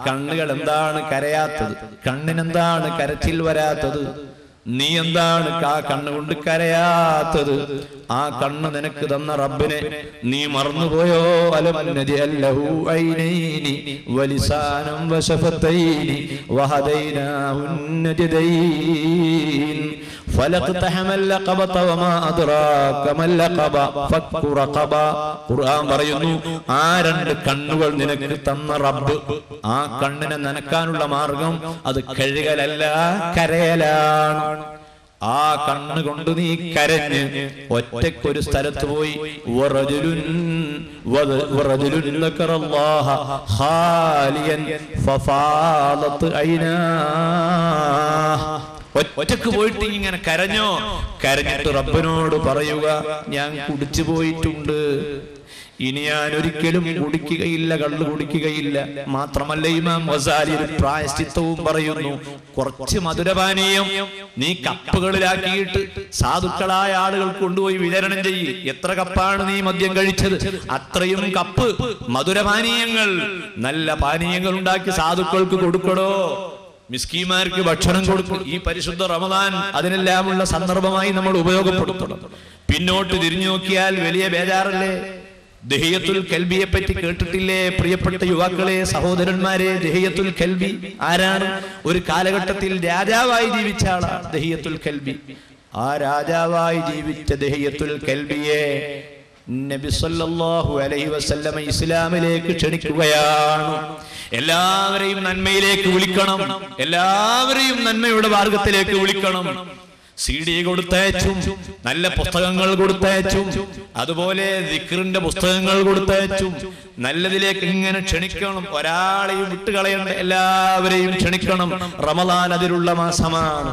കണ്ണുകൾ എന്താണ് കരയാത്തത്? കണ്ണിനെന്താണ് കരച്ചിൽ വരാത്തത്? നീ എന്താണ് ആ കണ്ണുകൊണ്ട് കരയാത്തത്? ആ കണ്ണ് നിനക്ക് തന്ന റബ്ബിനെ നീ മറന്നുപോയോ? അലം നജഅൽ ലഹു ഐനൈനി വലിസാനം വശഫതൈനി വഹദൈനാഹു നജ്ദൈൻ ഖുർആൻ പറയുന്നു, ആ രണ്ട് കണ്ണുകൾ നിനക്ക് തന്ന റബ്ബ്, ആ കണ്ണിനെ നനക്കാനുള്ള മാർഗം അത് കഴുകലല്ല, കരയലാണ്. ആ കണ്ണുകൊണ്ട് നീ കരഞ്ഞ് ഒറ്റക്കൊരു സ്ഥലത്ത് പോയി ഒറ്റക്ക് പോയിട്ട് ഇങ്ങനെ കരഞ്ഞോ, കരഞ്ഞിട്ട് റബ്ബിനോട് പറയുക, ഞാൻ കുടിച്ചു പോയിട്ടുണ്ട്, ഇനി ഞാൻ ഒരിക്കലും കുടിക്കുകയില്ല, കള്ളു കുടിക്കുകയില്ല. മാത്രമല്ല ഇമാം ഗസാലി ഒരു പ്രായശ്ചിത്തവും പറയുന്നു, കുറച്ച് മധുരപാനീയം നീ കപ്പുകളിലാക്കിയിട്ട് സാധുക്കളായ ആളുകൾ കൊണ്ടുപോയി വിതരണം ചെയ്യ്. എത്ര കപ്പാണ് നീ മദ്യം കഴിച്ചത്, അത്രയും കപ്പ് മധുരപാനീയങ്ങൾ, നല്ല പാനീയങ്ങൾ ഉണ്ടാക്കി സാധുക്കൾക്ക് കൊടുക്കണോ, മിസ്കീന്മാർക്ക് ഭക്ഷണം കൊടുക്കും. ഈ പരിശുദ്ധ റമദാൻ അതിനെല്ലാമുള്ള സന്ദർഭമായി നമ്മൾ ഉപയോഗപ്പെടുത്തണം. പിന്നോട്ട് തിരിഞ്ഞു നോക്കിയാൽ വലിയ ബേജാറല്ലേ. ദഹിയത്തുൽ കൽബിയെ പറ്റി കേട്ടിട്ടില്ലേ പ്രിയപ്പെട്ട യുവാക്കളെ, സഹോദരന്മാരെ? ദഹിയത്തുൽ കൽബി ആരാണ്? ഒരു കാലഘട്ടത്തിൽ രാജാവായി ജീവിച്ച ആളാണ് ദഹിയത്തുൽ കൽബി. ആ രാജാവായി ജീവിച്ച ദഹിയത്തുൽ കൽബിയെ നബി സല്ലല്ലാഹു അലൈഹി വസല്ലം ഇസ്ലാമിലേക്ക് ക്ഷണിക്കുകയാണ്. എല്ലാവരെയും നന്മയിലേക്ക് വിളിക്കണം, എല്ലാവരെയും നന്മയുടെ മാർഗത്തിലേക്ക് വിളിക്കണം. CD കൊടുത്തയച്ചും, നല്ല പുസ്തകങ്ങൾ കൊടുത്തയച്ചും, അതുപോലെ ദിക്റിന്റെ പുസ്തകങ്ങൾ കൊടുത്തയച്ചും നല്ലതിലേക്ക് ഇങ്ങനെ ക്ഷണിക്കണം. ഒരാളെയും വിട്ടുകളയണ്ട, എല്ലാവരെയും ക്ഷണിക്കണം. റമദാൻ അതിലുള്ള മാസമാണ്.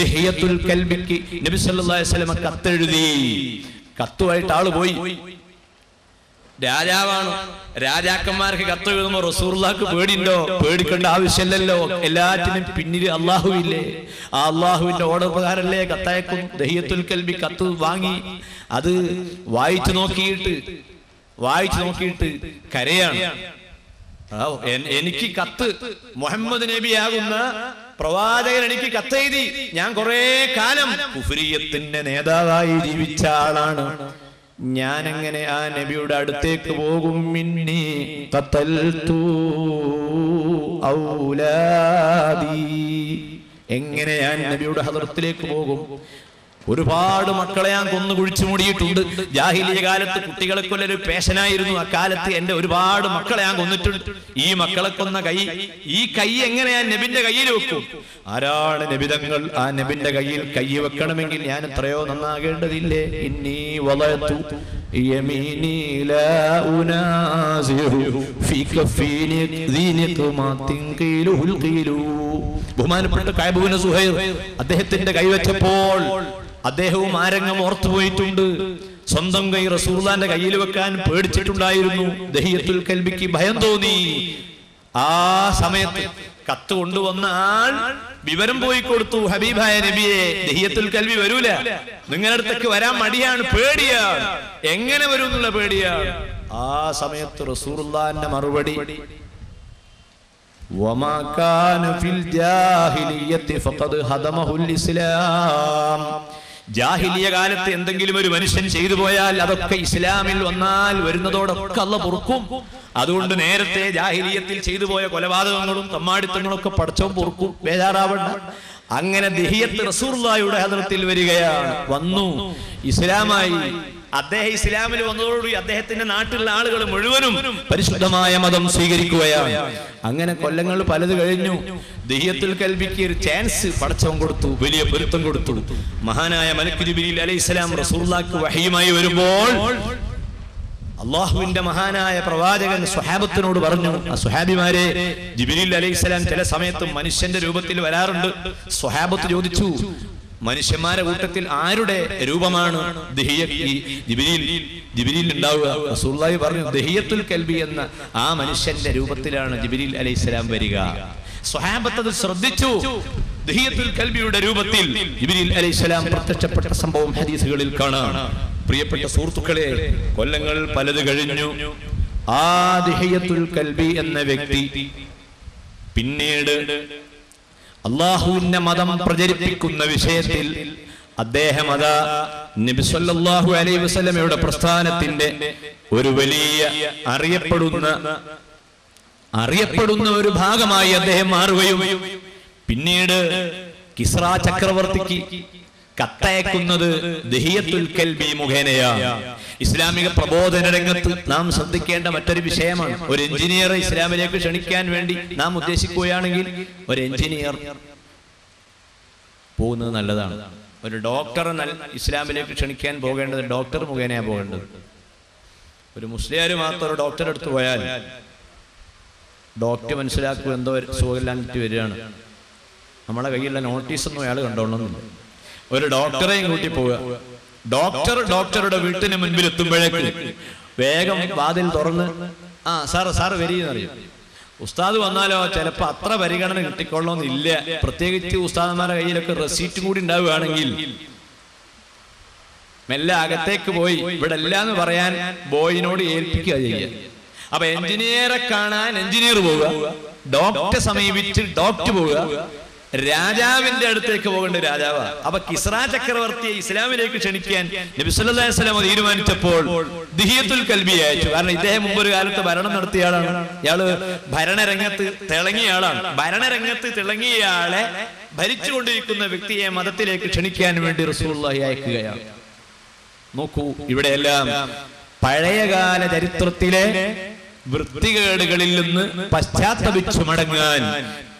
ദഹിയത്തുൽ കൽബിക്ക് നബി സല്ലല്ലാഹു അലൈഹി വസല്ലം കത്തെഴുതി. കത്തുമായിട്ട് ആള് പോയി. രാജാവാണ്, രാജാക്കന്മാർക്ക് കത്ത് എഴുതുമ്പോൾ റസൂലുള്ളാഹിക്ക് പേടിയുണ്ടോ? പേടിക്കേണ്ട ആവശ്യമില്ലല്ലോ, എല്ലാറ്റിനും പിന്നിൽ അള്ളാഹു ഇല്ലേ? ആ അള്ളാഹുവിന്റെ ഓർഡർ പ്രകാരല്ലേ കത്തയക്കും. ദഹിയത്തുൽ കൽബി കത്ത് വാങ്ങി അത് വായിച്ചു നോക്കിയിട്ട് കരയാണ്. എനിക്ക് കത്ത്, മുഹമ്മദ് നബിയാകുന്ന പ്രവാചകൻ എനിക്ക് കത്തെഴുതി, ഞാൻ കുറെ കാലം കുഫ്രിയത്തിന്റെ നേതാവായി ജീവിച്ച ആളാണ്, ഞാൻ എങ്ങനെ ആ നബിയുടെ അടുത്തേക്ക് പോകും? മിന്നി ഖതൽതു ഔലാദി, എങ്ങനെ ഞാൻ നബിയുടെ ഹദ്റത്തിലേക്ക് പോകും? ഒരുപാട് മക്കളെ ഞാൻ കൊന്നു കുഴിച്ചു മൂടിയിട്ടുണ്ട്. ജാഹിലിയ കാലത്ത് കുട്ടികളെ കൊല്ലൊരു പേഷനായിരുന്നു. അക്കാലത്ത് എന്റെ ഒരുപാട് മക്കളെ ഞാൻ കൊന്നിട്ടുണ്ട്. ഈ മക്കളെ കൊന്ന ഈ കൈ എങ്ങനെ ഞാൻ നബിന്റെ കയ്യിൽ വെക്കും? ആരാണ് നബിതങ്ങൾ? ആ നബിന്റെ കയ്യിൽ കൈ വെക്കണമെങ്കിൽ ഞാൻ എത്രയോ നന്നാകേണ്ടതില്ലേ? ഇന്നി വളഅതു യമീനി ലാ ഉനാസിഹു ഫീ കഫീനി ദീനിഖമാതിൻ ഖീലുൽ ഖീലു. ബഹുമാനപ്പെട്ട കഅബ് ഇബ്നു സുഹൈർ അദ്ദേഹത്തിന്റെ കൈവച്ചപ്പോൾ അദ്ദേഹവും ആരംഗം ഓർത്തുപോയിട്ടുണ്ട്. സ്വന്തം കൈ റസൂലുള്ളാഹിന്റെ കയ്യിൽ വെക്കാൻ പേടിച്ചിട്ടുണ്ടായിരുന്നു. ദഹിയത്തുൽ കൽബിക്ക് ഭയം തോന്നി. ആ സമയത്ത് കത്ത് കൊണ്ടുവന്ന ആൾ വിവരം പോയി കൊടുത്തു, ഹബീബായ നബിയെ, ദഹിയത്തുൽ കൽബി വരൂല, നിങ്ങളുടെ അടുത്തേക്ക് വരാൻ മടിയാണ്, പേടിയാണ്. എങ്ങനെ വരും എന്നുള്ള പേടിയാണ്. ആ സമയത്ത് റസൂലുള്ളാഹിന്റെ മറുപടി, വമാ കാന ഫിൽ ജാഹിലിയ്യത്തി ഫഖദ് ഹദമഹുൽ ഇസ്ലാം. ജാഹിലിയ കാലത്ത് എന്തെങ്കിലും ഒരു മനുഷ്യൻ ചെയ്തു പോയാൽ അതൊക്കെ ഇസ്ലാമിൽ വന്നാൽ വരുന്നതോടൊക്കെ അല്ലാഹു പൊറുക്കും. അതുകൊണ്ട് നേരത്തെ ജാഹിലിയത്തിൽ ചെയ്തു പോയ കൊലപാതകങ്ങളും തമ്മാടിത്തങ്ങളും ഒക്കെ പടച്ചവൻ പൊറുക്കും, ബേജാറാവണ്ട. അങ്ങനെ ദഹിയത്ത് റസൂലുള്ളാഹിയുടെ ഹദ്റത്തിൽ വരികയാണ്. വന്നു, ഇസ്ലാമായി. അദ്ദേഹം ഇസ്ലാമിൽ വന്നതോടുകൂടി അദ്ദേഹത്തിന്റെ നാട്ടിലുള്ള ആളുകൾ മുഴുവനും പരിശുദ്ധമായ മതം സ്വീകരിക്കുകയാണ്. അങ്ങനെ കൊല്ലങ്ങൾ പലത് കഴിഞ്ഞു. ദഹിയത്തുൽ കൽബിക്ക് ഒരു ചാൻസ് പടച്ചവൻ കൊടുത്തു, വലിയ പൊരുത്തം കൊടുത്തു. മഹാനായ മലക്ക് ജിബ്രീൽ അലൈഹിസ്സലാം റസൂലുള്ളാഹിക്ക് വഹയുമായി വരുമ്പോൾ അള്ളാഹുവിന്റെ മഹാനായ പ്രവാചകൻ സ്വഹാബത്തിനോട് പറഞ്ഞു, സ്വഹാബിമാരെ, ജിബ്രീൽ അലൈഹിസ്സലാം ചില സമയത്ത് മനുഷ്യന്റെ രൂപത്തിൽ വരാറുണ്ട്. സ്വഹാബത്ത് ചോദിച്ചു, മനുഷ്യന്മാരുടെ കൂട്ടത്തിൽ ആരുടെ രൂപമാണ് ജിബ്രീൽ ഉണ്ടാവുക? റസൂലുള്ളാഹി പറഞ്ഞു, ദഹിയത്തുൽ കൽബി എന്ന ആ മനുഷ്യന്റെ രൂപത്തിലാണ് ജിബ്രീൽ അലൈഹിസ്സലാം വരിക. സ്വഹാബത്ത് അത് ശ്രദ്ധിച്ചു. ദഹിയത്തുൽ കൽബിയുടെ രൂപത്തിൽ ജിബ്രീൽ അലൈഹിസ്സലാം പ്രത്യക്ഷപ്പെട്ട സംഭവം ഹദീസുകളിൽ കാണാം. പ്രിയപ്പെട്ട സുഹൃത്തുക്കളെ, കൊല്ലങ്ങൾ പലത് കഴിഞ്ഞു. ആ ദഹിയത്തുൽ കൽബി എന്ന വ്യക്തി പിന്നീട് അള്ളാഹുവിന്റെ മതം പ്രചരിപ്പിക്കുന്ന വിഷയത്തിൽ അദ്ദേഹം അതാ നബി സല്ലല്ലാഹു അലൈഹി വസല്ലമയുടെ പ്രസ്ഥാനത്തിന്റെ ഒരു വലിയ അറിയപ്പെടുന്ന ഒരു ഭാഗമായി അദ്ദേഹം മാറുകയും പിന്നീട് കിസ്ര ചക്രവർത്തിക്ക് കത്തയക്കുന്നത് ദഹിയത്തുൽ കൽബി മുഖേനയാണ്. ഇസ്ലാമിക പ്രബോധന രംഗത്ത് നാം ശ്രദ്ധിക്കേണ്ട മറ്റൊരു വിഷയമാണ്. ഒരു എഞ്ചിനീയർ ഇസ്ലാമിലേക്ക് ക്ഷണിക്കാൻ വേണ്ടി നാം ഉദ്ദേശിക്കുകയാണെങ്കിൽ ഒരു എഞ്ചിനീയർ പോകുന്നത് നല്ലതാണ്. ഒരു ഡോക്ടർ ഇസ്ലാമിലേക്ക് ക്ഷണിക്കാൻ പോകേണ്ടത് ഡോക്ടർ മുഖേനയാണ് പോകേണ്ടത്. ഒരു മുസ്ലിയാർ മാത്രം ഒരു ഡോക്ടറെ അടുത്ത് പോയാൽ ഡോക്ടർ മനസ്സിലാക്കുക എന്തോ സുഖമില്ലാഞ്ഞിട്ട് വരികയാണ്, നമ്മളെ കയ്യിലുള്ള നോട്ടീസൊന്നും അയാൾ കണ്ടോളണമെന്നില്ല. ഒരു ഡോക്ടറെയും കൂട്ടി പോവുക. ഡോക്ടറുടെ വീട്ടിന് മുൻപിൽ എത്തുമ്പോഴേക്ക് വേഗം വാതിൽ തുറന്ന് സാറ് വരികയെന്നറിയും. ഉസ്താദ് വന്നാലോ ചിലപ്പോൾ അത്ര പരിഗണന കിട്ടിക്കൊള്ളണമെന്നില്ല. പ്രത്യേകിച്ച് ഉസ്താദന്മാരുടെ കയ്യിലൊക്കെ റെസീറ്റ് കൂടി ഉണ്ടാവുകയാണെങ്കിൽ മെല്ലെ അകത്തേക്ക് പോയി ഇവിടെ അല്ല എന്ന് പറയാൻ ബോയിനോട് ഏൽപ്പിക്കുക ചെയ്യുക. അപ്പൊ എഞ്ചിനീയറെ കാണാൻ എഞ്ചിനീയർ പോവുക, ഡോക്ടറെ സമീപിച്ച് ഡോക്ടർ പോവുക, രാജാവിന്റെ അടുത്തേക്ക് പോകേണ്ട രാജാവാ. അപ്പൊ കിസ്റ ചക്രവർത്തിയെ ഇസ്ലാമിലേക്ക് ക്ഷണിക്കാൻ നബി സല്ലല്ലാഹു അലൈഹി വസല്ലം തീരുമാനിച്ചപ്പോൾ ദിഹിയത്തുൽ കൽബി അയച്ചു. കാരണം ഇദ്ദേഹം മുമ്പൊരു കാലത്ത് ഭരണം നടത്തിയ ആളാണ്. ഇയാള് ഭരണരംഗത്ത് തിളങ്ങിയ ആളാണ്. ഭരണരംഗത്ത് തിളങ്ങിയ ആളെ ഭരിച്ചുകൊണ്ടിരിക്കുന്ന വ്യക്തിയെ മതത്തിലേക്ക് ക്ഷണിക്കാൻ വേണ്ടി റസൂലുള്ളാഹി അയക്കുകയാണ്. നോക്കൂ, ഇവിടെയെല്ലാം പഴയകാല ചരിത്രത്തിലെ വൃത്തികേടുകളിൽ നിന്ന് പശ്ചാത്തപിച്ചു മടങ്ങാൻ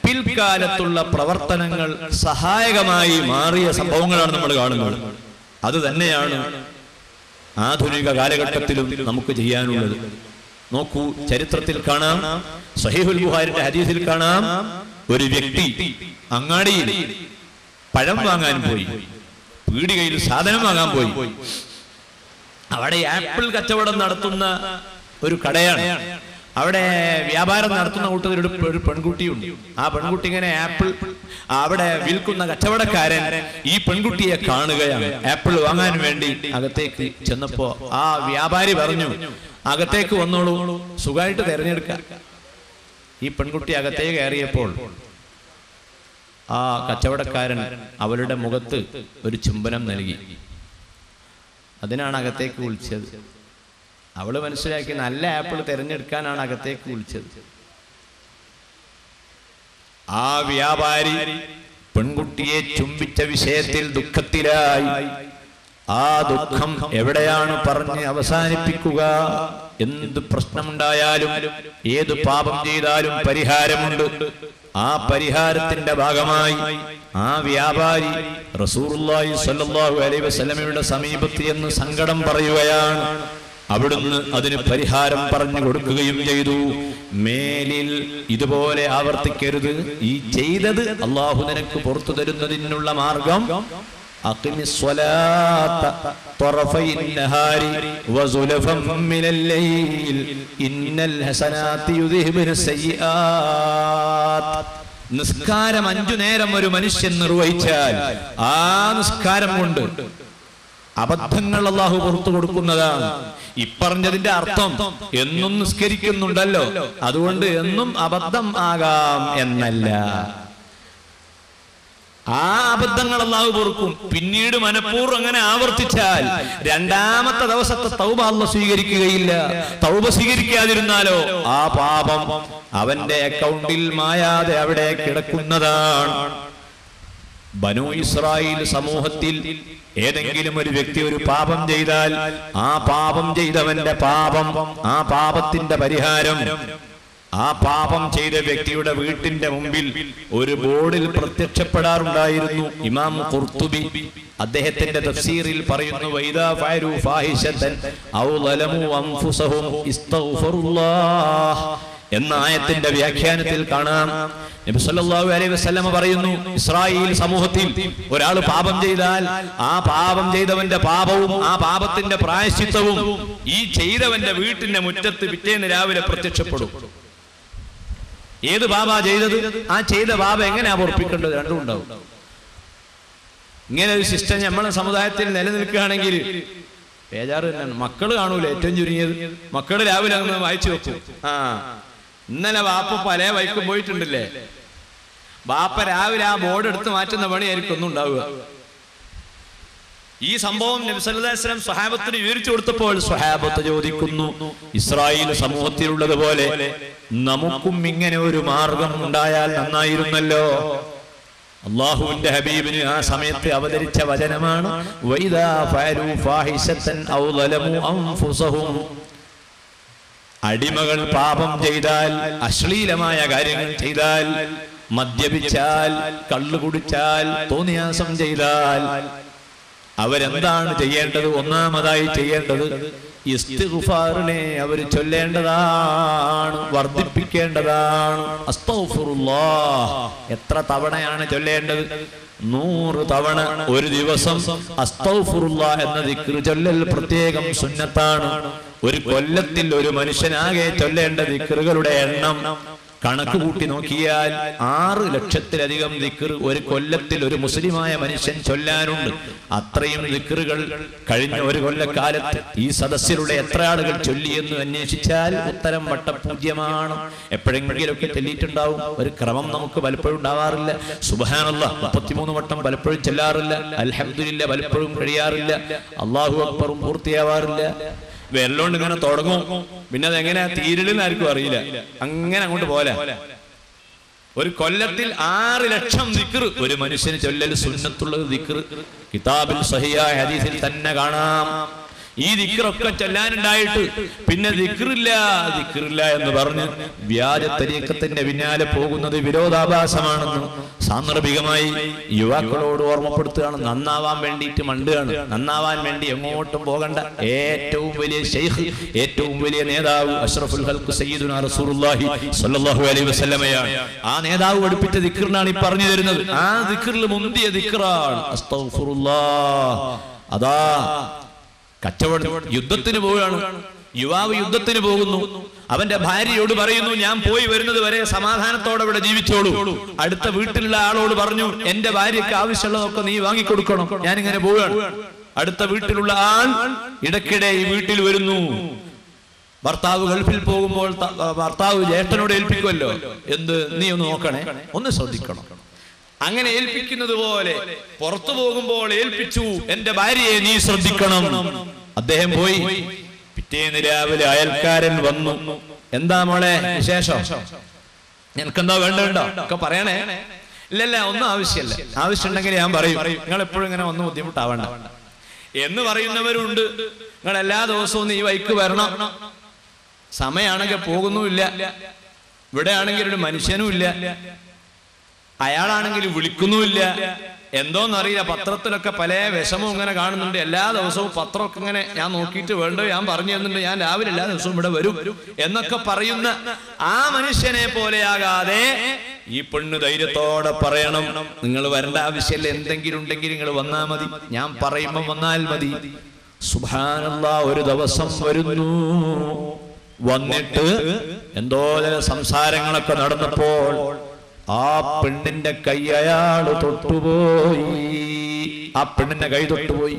പിൽക്കാലത്തുള്ള പ്രവർത്തനങ്ങൾ സഹായകമായി മാറിയ സംഭവങ്ങളാണ് നമ്മൾ കാണുന്നത്. അത് തന്നെയാണ് ആധുനിക കാലഘട്ടത്തിലും നമുക്ക് ചെയ്യാനുള്ളത്. നോക്കൂ, ചരിത്രത്തിൽ കാണാം, സഹീഹുൽ ബുഖാരിയുടെ ഹദീസിൽ കാണാം, ഒരു വ്യക്തി അങ്ങാടിയിൽ പഴം വാങ്ങാൻ പോയി, പീടികയിൽ സാധനം വാങ്ങാൻ പോയി. അവിടെ ആപ്പിൾ കച്ചവടം നടത്തുന്ന ഒരു കടയാണ്. അവിടെ വ്യാപാരം നടത്തുന്ന കൂട്ടത്തിൽ ഒരു പെൺകുട്ടിയുണ്ട്. ആ പെൺകുട്ടി ഇങ്ങനെ ആപ്പിൾ അവിടെ വിൽക്കുന്ന കച്ചവടക്കാരൻ ഈ പെൺകുട്ടിയെ കാണുകയാണ്. ആപ്പിൾ വാങ്ങാൻ വേണ്ടി അകത്തേക്ക് ചെന്നപ്പോ ആ വ്യാപാരി പറഞ്ഞു, അകത്തേക്ക് വന്നോളൂ, സുഖമായിട്ട് തിരഞ്ഞെടുക്കാം. ഈ പെൺകുട്ടി അകത്തേക്ക് കയറിയപ്പോൾ ആ കച്ചവടക്കാരൻ അവളുടെ മുഖത്ത് ഒരു ചുംബനം നൽകി. അതിനാണ് അകത്തേക്ക് വിളിച്ചത്. അവള് മനസ്സിലാക്കി നല്ല ആപ്പിൾ തിരഞ്ഞെടുക്കാനാണ് അകത്തേക്ക് വിളിച്ചത്. ആ വ്യാപാരി പെൺകുട്ടിയെ ചുംബിച്ച വിഷയത്തിൽ ദുഃഖത്തിലായി. ആ ദുഃഖം എവിടെയാണ് പറഞ്ഞ് അവസാനിപ്പിക്കുക? എന്ത് പ്രശ്നമുണ്ടായാലും ഏത് പാപം ചെയ്താലും പരിഹാരമുണ്ട്. ആ പരിഹാരത്തിന്റെ ഭാഗമായി ആ വ്യാപാരി റസൂലുള്ളാഹി സ്വല്ലല്ലാഹു അലൈഹി വസല്ലമയുടെ സമീപത്ത് എന്ന് സങ്കടം പറയുകയാണ്. അവിടുന്ന് അതിന് പരിഹാരം പറഞ്ഞു കൊടുക്കുകയും ചെയ്തു. മേലിൽ ഇതുപോലെ ആവർത്തിക്കരുത്. ഈ ചെയ്തത് അള്ളാഹു നിനക്ക് പുറത്തു തരുന്നതിനുള്ള മാർഗം അഖിമിസ്സലാത്ത ത്വറഫൈൻ നഹാരി വസുലഫൻ മിനൽ ലൈൽ ഇന്നൽ ഹസനാതി യുദ്ഹിബുനസ് സയ്യിആത്ത്. നിസ്കാരം 5 നേരം ഒരു മനുഷ്യൻ നിർവഹിച്ചാൽ ആ നിസ്കാരം കൊണ്ട് അബദ്ധങ്ങൾ അള്ളാഹു പുറത്തു കൊടുക്കുന്നതാണ്. ഇപ്പറഞ്ഞതിന്റെ അർത്ഥം എന്നും നിസ്കരിക്കുന്നുണ്ടല്ലോ, അതുകൊണ്ട് എന്നും അബദ്ധം ആകാം എന്നല്ല. ആ അബദ്ധങ്ങൾ അള്ളാഹു പൊറുക്കും. പിന്നീട് മനഃപൂർവ്വം അങ്ങനെ ആവർത്തിച്ചാൽ രണ്ടാമത്തെ ദിവസത്തെ തൗബ അള്ളാഹു സ്വീകരിക്കുകയില്ല. തൗബ സ്വീകരിക്കാതിരുന്നാലോ ആ പാപം അവന്റെ അക്കൗണ്ടിൽ മായാതെ അവിടെ കിടക്കുന്നതാണ്. ബനൂ ഇസ്രായേൽ സമൂഹത്തിൽ ഏതെങ്കിലും ഒരു വ്യക്തി ഒരു പാപം ചെയ്താൽ ആ പാപം ചെയ്തവന്റെ പാപം, ആ പാപത്തിന്റെ പരിഹാരം ആ പാപം ചെയ്ത വ്യക്തിയുടെ വീട്ടിന്റെ മുമ്പിൽ ഒരു ബോർഡിൽ പ്രത്യക്ഷപ്പെടാറുണ്ടായിരുന്നു. ഇമാം ഖുർത്തുബി അദ്ദേഹത്തിന്റെ തഫ്സീറിൽ പറയുന്നു, വൈദാ ഫഅലു ഫാഹിശതൻ ഔ ളലമു അൻഫുസഹും ഇസ്തഗ്ഫിറുല്ലാഹ് എന്ന ആയത്തിന്റെ വ്യാഖ്യാനത്തിൽ കാണാം, നബി സല്ലല്ലാഹു അലൈഹി വസല്ലം പറയുന്നു, ഇസ്രായേൽ സമൂഹത്തിൽ ഒരാൾ പാപം ചെയ്താൽ ആ പാപം ചെയ്തവന്റെ പാപവും ആ പാപത്തിന്റെ പ്രായശ്ചിത്തവും ഈ ചെയ്തവന്റെ വീട്ടിന്റെ മുറ്റത്ത് പിറ്റേന്ന് രാവിലെ പ്രത്യക്ഷപ്പെടും. ഏത് പാപാ ചെയ്തത്, ആ ചെയ്ത പാപ എങ്ങനെയാ പൊറുപ്പിക്കേണ്ടത്, രണ്ടും ഉണ്ടാവും. ഇങ്ങനെ ഒരു സിസ്റ്റം നമ്മളെ സമുദായത്തിൽ നിലനിൽക്കുകയാണെങ്കിൽ ബേജാറ് തന്നെയാണ്. മക്കള് കാണൂല, ഏറ്റവും ചുരുങ്ങിയത് മക്കള് രാവിലെ അങ്ങ് വായിച്ചു വെക്കും. ഇന്നലെ വാപ്പ പല വൈക്കും പോയിട്ടുണ്ടല്ലേ, ബാപ്പ രാവിലെ ആ ബോർഡ് എടുത്ത് മാറ്റുന്ന പണിയായിരിക്കും ഒന്നും ഉണ്ടാവുക. ഈ സംഭവം നബി സല്ലല്ലാഹു അലൈഹി വസല്ലം സ്വഹാബത്തിന് വിവരിച്ചു കൊടുത്തപ്പോൾ സ്വഹാബത്ത് ചോദിക്കുന്നു, ഇസ്രായേൽ സമൂഹത്തിലുള്ളതുപോലെ നമുക്കും ഇങ്ങനെ ഒരു മാർഗം ഉണ്ടായാൽ നന്നായിരുന്നല്ലോ. അല്ലാഹുവിന്റെ ഹബീബിന് ആ സമയത്ത് അവതരിച്ച വചനമാണ് വൈദാ ഫഅലു ഫാഹിശതൻ ഔ ളലമു അൻഫുസഹും. അടിമകൾ പാപം ചെയ്താൽ, അശ്ലീലമായ കാര്യങ്ങൾ ചെയ്താൽ, മദ്യപിച്ചാൽ, കള്ളു കുടിച്ചാൽ, തോന്നിയാസം ചെയ്താൽ അവരെന്താണ് ചെയ്യേണ്ടത്? ഒന്നാമതായി ചെയ്യേണ്ടത് ഇസ്തിഗ്ഫാറിനെ അവർ ചൊല്ലേണ്ടതാണ്, വർദ്ധിപ്പിക്കേണ്ടതാണ്. അസ്തഗ്ഫിറുല്ലാഹ് എത്ര തവണയാണ് ചൊല്ലേണ്ടത്? 100 തവണ ഒരു ദിവസം അസ്തഗ്ഫിറുല്ലാഹ് എന്ന ദിക്ർ ചൊല്ലൽ പ്രത്യേകം സുന്നത്താണ്. ഒരു കൊല്ലത്തിൽ ഒരു മനുഷ്യനാകെ ചൊല്ലേണ്ട ദിക്റുകളുടെ എണ്ണം കണക്ക് കൂട്ടി നോക്കിയാൽ 6 ലക്ഷത്തിലധികം ദിക്ർ ഒരു കൊല്ലത്തിൽ ഒരു മുസ്ലിമായ മനുഷ്യൻ ചൊല്ലാനുണ്ട്. അത്രയും ദിക്റുകൾ കഴിഞ്ഞ ഒരു കൊല്ലക്കാലത്ത് ഈ സദസ്സിലുള്ള എത്ര ആളുകൾ ചൊല്ലിയെന്ന് അന്വേഷിച്ചാൽ ഉത്തരം വട്ടപൂജ്യമാണ്. എപ്പോഴെങ്കിലുമൊക്കെ ചൊല്ലിയിട്ടുണ്ടാവും. ഒരു ക്രമം നമുക്ക് പലപ്പോഴും ഉണ്ടാവാറില്ല. സുബ്ഹാനല്ലാഹ് 33 വട്ടം പലപ്പോഴും ചൊല്ലാറില്ല. അൽഹംദുലില്ലാഹ് പലപ്പോഴും കഴിയാറില്ല. അല്ലാഹു അക്ബറും പൂർത്തിയാവാറില്ല. വെല്ലോണ്ട് ഇങ്ങനെ തുടങ്ങും, പിന്നെ അതെങ്ങനെ തീരലെന്ന് ആർക്കും അറിയില്ല. അങ്ങനെ അങ്ങോട്ട് പോലെ ഒരു കൊല്ലത്തിൽ 6 ലക്ഷം ദിക്ർ ഒരു മനുഷ്യന് ചൊല്ലൽ സുന്നത്തുള്ളത് ദിക്ർ കിതാബിൽ സഹിഹായ ഹദീസിൽ തന്നെ കാണാം. ഈ ദിക്റൊക്കെ ചൊല്ലാനുണ്ടായിട്ട് പിന്നെ ദിക്റില്ല എന്ന് പറഞ്ഞ് വ്യാജ തരീഖത്തിന്റെ പിന്നാലെ പോകുന്നത് വിരോധാഭാസമാണെന്ന് സാന്ദർഭികമായി യുവാക്കളോട് ഓർമ്മപ്പെടുത്തുകയാണ്. നന്നാവാൻ വേണ്ടിയിട്ട് മണ്ടുകയാണ്. നന്നാവാൻ വേണ്ടി എങ്ങോട്ടും പോകണ്ട. ഏറ്റവും വലിയ ശൈഖ്, ഏറ്റവും വലിയ നേതാവ് അഷ്റഫുൽ ഖൽഖ് സയ്യിദുനാ റസൂലുള്ളാഹി സ്വല്ലല്ലാഹു അലൈഹി വസല്ലമയാണ്. ആ നേതാവ് പഠിപ്പിച്ച ദിക്റിനാണ് ഈ പറഞ്ഞു തരുന്നത്. ആ ദിക്റിൽ മുന്തിയ ദിക്റാണ് അസ്തഗ്ഫിറുല്ലാഹ്. അതാ കച്ചവടം, യുദ്ധത്തിന് പോവുകയാണ്. യുവാവ് യുദ്ധത്തിന് പോകുന്നു. അവന്റെ ഭാര്യയോട് പറയുന്നു, ഞാൻ പോയി വരുന്നത് വരെ സമാധാനത്തോടെ ഇവിടെ ജീവിച്ചോളൂ. അടുത്ത വീട്ടിലുള്ള ആളോട് പറഞ്ഞു, എന്റെ ഭാര്യയ്ക്ക് ആവശ്യമുള്ളതൊക്കെ നീ വാങ്ങിക്കൊടുക്കണം, ഞാനിങ്ങനെ പോവുകയാണ്. അടുത്ത വീട്ടിലുള്ള ആൾ ഇടയ്ക്കിടെ ഈ വീട്ടിൽ വരുന്നു. ഭർത്താവ് ഗൾഫിൽ പോകുമ്പോൾ ഭർത്താവ് ജ്യേഷ്ഠനോട് ഏൽപ്പിക്കുമല്ലോ, എന്ത് നീ ഒന്ന് നോക്കണേ, ഒന്ന് ശ്രദ്ധിക്കണം. അങ്ങനെ ഏൽപ്പിക്കുന്നത് പോലെ പുറത്തു പോകുമ്പോൾ ഏൽപ്പിച്ചു, എന്റെ ഭാര്യയെ നീ ശ്രദ്ധിക്കണം. അദ്ദേഹം പോയി. പിറ്റേന്ന് രാവിലെ അയൽക്കാരൻ വന്നു. എന്താ മോളെ വിശേഷം? നിനക്കെന്താ വേണ്ടോ ഒക്കെ പറയണേ. ഇല്ലല്ല, ഒന്നും ആവശ്യമല്ല. ആവശ്യമുണ്ടെങ്കിൽ ഞാൻ പറയും. നിങ്ങൾ എപ്പോഴും ഇങ്ങനെ ഒന്നും ബുദ്ധിമുട്ടാവണ്ട എന്ന് പറയുന്നവരുണ്ട്. നിങ്ങൾ എല്ലാ ദിവസവും നീ വൈക്ക് വരണം. സമയമാണെങ്കിൽ പോകുന്നുമില്ല. ഇവിടെ ആണെങ്കിൽ ഒരു മനുഷ്യനും ഇല്ല. അയാളാണെങ്കിൽ വിളിക്കുന്നുമില്ല. എന്തോന്നറിയില്ല. പത്രത്തിലൊക്കെ പല വിഷമവും ഇങ്ങനെ കാണുന്നുണ്ട്. എല്ലാ ദിവസവും പത്രമൊക്കെ ഇങ്ങനെ ഞാൻ നോക്കിയിട്ട് വേണ്ടോ, ഞാൻ പറഞ്ഞു തരുന്നുണ്ട്, ഞാൻ രാവിലെ എല്ലാ ദിവസവും ഇവിടെ വരും എന്നൊക്കെ പറയുന്ന ആ മനുഷ്യനെ പോലെയാകാതെ ഈ പെണ്ണ് ധൈര്യത്തോടെ പറയണം, നിങ്ങൾ വരേണ്ട ആവശ്യമില്ല, എന്തെങ്കിലും ഉണ്ടെങ്കിൽ നിങ്ങൾ വന്നാൽ മതി, ഞാൻ പറയുമ്പോൾ വന്നാൽ മതി. സുബ്ഹാനല്ലാഹ്, ഒരു ദിവസം വരുന്നു. വന്നിട്ട് എന്തോ ചില സംസാരങ്ങളൊക്കെ നടന്നപ്പോൾ ആ പെണ്ണിന്റെ കൈ അയാള് തൊട്ടുപോയി. ആ പെണ്ണിന്റെ കൈ തൊട്ടുപോയി.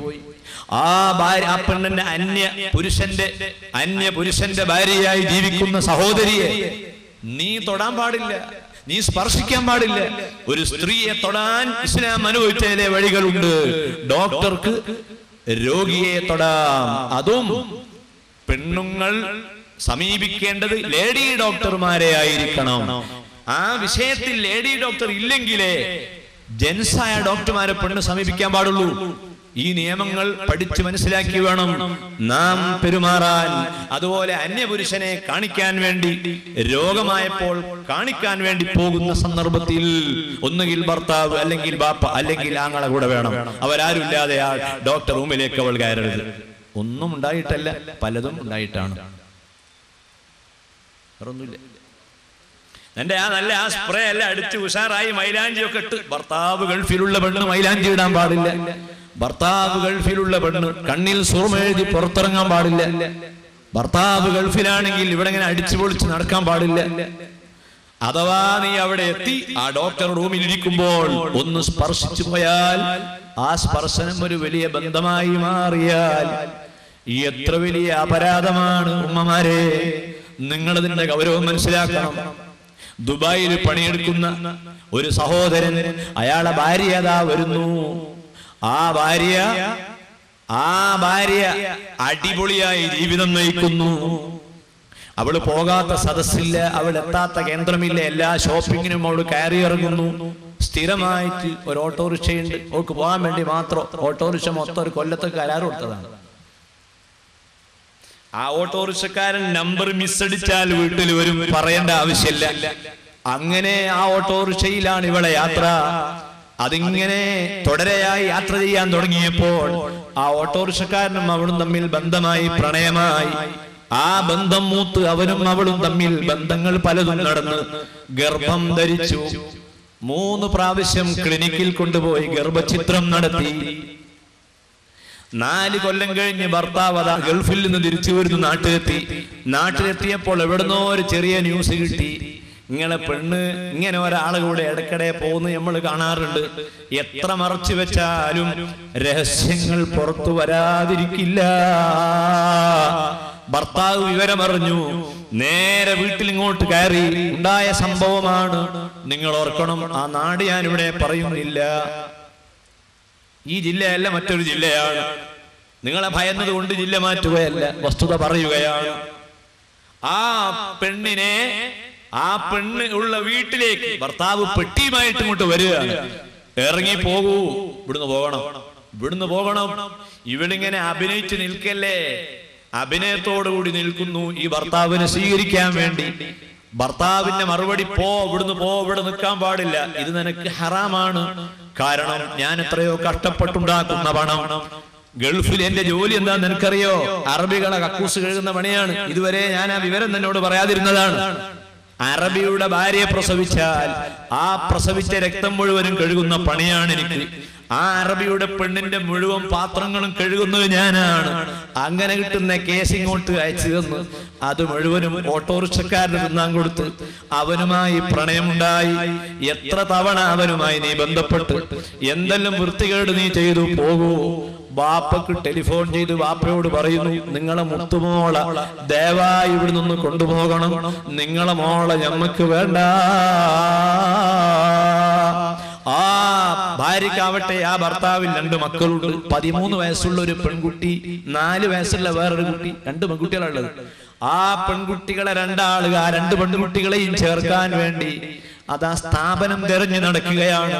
ആ പെണ്ണിന്റെ അന്യ പുരുഷന്റെ ഭാര്യയായി ജീവിക്കുന്ന സഹോദരിയെ നീ തൊടാൻ പാടില്ല, നീ സ്പർശിക്കാൻ പാടില്ല. ഒരു സ്ത്രീയെ തൊടാൻ ഇസ്ലാം അനുവദിച്ച ചില വഴികളുണ്ട്. ഡോക്ടർക്ക് രോഗിയെ തൊടാം. അതും പെണ്ണുങ്ങൾ സമീപിക്കേണ്ടത് ലേഡി ഡോക്ടർമാരെ ആയിരിക്കണം. ആ വിഷയത്തിൽ ലേഡി ഡോക്ടർ ഇല്ലെങ്കിലേ ജെൻസായ ഡോക്ടർമാരെ പെണ്ണ് സമീപിക്കാൻ പാടുള്ളൂ. ഈ നിയമങ്ങൾ പഠിച്ചു മനസ്സിലാക്കി വേണം നാം പെരുമാറാൻ. അതുപോലെ അന്യപുരുഷനെ കാണിക്കാൻ വേണ്ടി, രോഗമായപ്പോൾ കാണിക്കാൻ വേണ്ടി പോകുന്ന സന്ദർഭത്തിൽ ഒന്നുകിൽ ഭർത്താവ്, അല്ലെങ്കിൽ ബാപ്പ, അല്ലെങ്കിൽ ആങ്ങളെ കൂടെ വേണം. അവരാരുമില്ലാതെ ആ ഡോക്ടർ റൂമിലേക്ക് അവൾ കയറരുത്. ഒന്നും ഉണ്ടായിട്ടല്ല, പലതും ഉണ്ടായിട്ടാണ്. വേറൊന്നുമില്ല. എന്റെ നല്ല ആ സ്പ്രേ എല്ലാം അടിച്ച് ഉഷാറായി മൈലാഞ്ചിയൊക്കെ ഇട്ട്. ഭർത്താവ് ഗൾഫിലുള്ള പെണ്ണ് മൈലാഞ്ചി ഇടാൻ പാടില്ല. ഭർത്താവ് ഗൾഫിലുള്ള പെണ്ണ് കണ്ണിൽ സുർമ എഴുതി പുറത്തിറങ്ങാൻ പാടില്ല. ഭർത്താവ് ഗൾഫിലാണെങ്കിൽ ഇവിടെ ഇങ്ങനെ അടിച്ചു പൊളിച്ച് നടക്കാൻ പാടില്ല. അഥവാ നീ അവിടെ എത്തി ആ ഡോക്ടർ റൂമിൽ ഇരിക്കുമ്പോൾ ഒന്ന് സ്പർശിച്ചു പോയാൽ, ആ സ്പർശനം ഒരു വലിയ ബന്ധമായി മാറിയാൽ എത്ര വലിയ അപരാധമാണ്. ഉമ്മമാരെ, നിങ്ങളതിന്റെ ഗൗരവം മനസ്സിലാക്കണം. ദുബായിൽ പണിയെടുക്കുന്ന ഒരു സഹോദരൻ, അയാളെ ഭാര്യ അതാ വരുന്നു. ആ ഭാര്യ അടിപൊളിയായി ജീവിതം നയിക്കുന്നു. അവള് പോകാത്ത സദസ്സില്ല, അവൾ എത്താത്ത കേന്ദ്രമില്ല. എല്ലാ ഷോപ്പിങ്ങിനും അവൾ കയറി ഇറങ്ങുന്നു. സ്ഥിരമായിട്ട് ഒരു ഓട്ടോറിക്ഷയുണ്ട്, അവൾക്ക് പോകാൻ വേണ്ടി മാത്രം. ഓട്ടോറിക്ഷ മൊത്തം ഒരു കൊല്ലത്ത് കരാർ കൊടുത്തതാണ്. ആ ഓട്ടോറിക്ഷക്കാരൻ നമ്പർ മിസ്സടിച്ചാൽ വീട്ടിൽ വരും, പറയേണ്ട ആവശ്യമില്ല. അങ്ങനെ ആ ഓട്ടോറിക്ഷയിലാണ് ഇവളെ യാത്ര. അതിങ്ങനെ തുടരെയായി യാത്ര ചെയ്യാൻ തുടങ്ങിയപ്പോൾ ആ ഓട്ടോറിക്ഷക്കാരനും അവളും തമ്മിൽ ബന്ധമായി, പ്രണയമായി. ആ ബന്ധം മൂത്ത് അവനും അവളും തമ്മിൽ ബന്ധങ്ങൾ പലതും നടന്ന് ഗർഭം ധരിച്ചു. 3 പ്രാവശ്യം ക്ലിനിക്കിൽ കൊണ്ടുപോയി ഗർഭചിത്രം നടത്തി. 4 കൊല്ലം കഴിഞ്ഞ് ഭർത്താവ് അതാ ഗൾഫിൽ നിന്ന് തിരിച്ചു വരുന്നു, നാട്ടിലെത്തിയപ്പോൾ എവിടുന്നോ ഒരു ചെറിയ ന്യൂസ് കിട്ടി. ഇങ്ങനെ പെണ്ണ് ഇങ്ങനെ ഒരാളെ കൂടെ ഇടയ്ക്കിടെ പോകുന്നു നമ്മൾ കാണാറുണ്ട്. എത്ര മറച്ചു വെച്ചാലും രഹസ്യങ്ങൾ പുറത്തു വരാതിരിക്കില്ല. ഭർത്താവ് വിവരമറിഞ്ഞു, നേരെ വീട്ടിൽ ഇങ്ങോട്ട് കയറി. ഉണ്ടായ സംഭവമാണ്, നിങ്ങൾ ഓർക്കണം. ആ നാട് ഞാനിവിടെ പറയുന്നില്ല, ഈ ജില്ലയല്ല, മറ്റൊരു ജില്ലയാണ്. നിങ്ങളെ ഭയന്നത് കൊണ്ട് ജില്ല മാറ്റുകയല്ല, വസ്തുത പറയുകയാണ്. ആ പെണ്ണ് ഉള്ള വീട്ടിലേക്ക് ഭർത്താവ് പെട്ടിയുമായിട്ട് ഇങ്ങോട്ട് വരികയാണ്. ഇറങ്ങി പോകൂ, ഇവിടുന്ന് പോകണം. ഇവളിങ്ങനെ അഭിനയിച്ച് നിൽക്കല്ലേ, അഭിനയത്തോടുകൂടി നിൽക്കുന്നു ഈ ഭർത്താവിനെ സ്വീകരിക്കാൻ വേണ്ടി. ഭർത്താവിന്റെ മറുപടി, ഇവിടെ നിൽക്കാൻ പാടില്ല, ഇത് നിനക്ക് ഹറാമാണ്. കാരണം ഞാൻ എത്രയോ കഷ്ടപ്പെട്ടുണ്ടാക്കുന്ന പണം, ഗൾഫിൽ എന്റെ ജോലി എന്താന്ന് നിനക്കറിയോ? അറബികളെ കക്കൂസ് കഴുകുന്ന പണിയാണ്. ഇതുവരെ ഞാൻ ആ വിവരം നിന്നോട് പറയാതിരുന്നതാണ്. അറബിയുടെ ഭാര്യയെ പ്രസവിച്ചാൽ ആ പ്രസവിച്ച രക്തം മുഴുവനും കഴുകുന്ന പണിയാണ് എനിക്ക്. ആ അറബിയുടെ പെണ്ണിന്റെ മുഴുവൻ പാത്രങ്ങളും കഴുകുന്നത് ഞാനാണ്. അങ്ങനെ കിട്ടുന്ന കേസ് ഇങ്ങോട്ട് അയച്ചു തന്നു. അത് മുഴുവനും ഓട്ടോറിക്ഷക്കാരന് തിന്നാൻ കൊടുത്ത് അവനുമായി പ്രണയമുണ്ടായി. എത്ര തവണ അവനുമായി നീ ബന്ധപ്പെട്ട് എന്തെല്ലാം വൃത്തികേട് നീ ചെയ്തു. പോകൂ. ബാപ്പക്ക് ടെലിഫോൺ ചെയ്ത് ബാപ്പയോട് പറയുന്നു, നിങ്ങളെ മുത്തുമോള ദയവായി ഇവിടെ നിന്ന് കൊണ്ടുപോകണം, നിങ്ങളെ മോളെ ഞമ്മക്ക് വേണ്ട. ആ ഭാര്യക്കാവട്ടെ, ആ ഭർത്താവിൽ 2 മക്കളുണ്ട്. 13 വയസ്സുള്ള ഒരു പെൺകുട്ടി, 4 വയസ്സുള്ള വേറൊരു കുട്ടി, 2 പെൺകുട്ടികളുള്ളത്. ആ പെൺകുട്ടികളെ 2 പെൺകുട്ടികളെയും ചേർക്കാൻ വേണ്ടി അതാ സ്ഥാപനം തെരഞ്ഞു നടക്കുകയാണ്.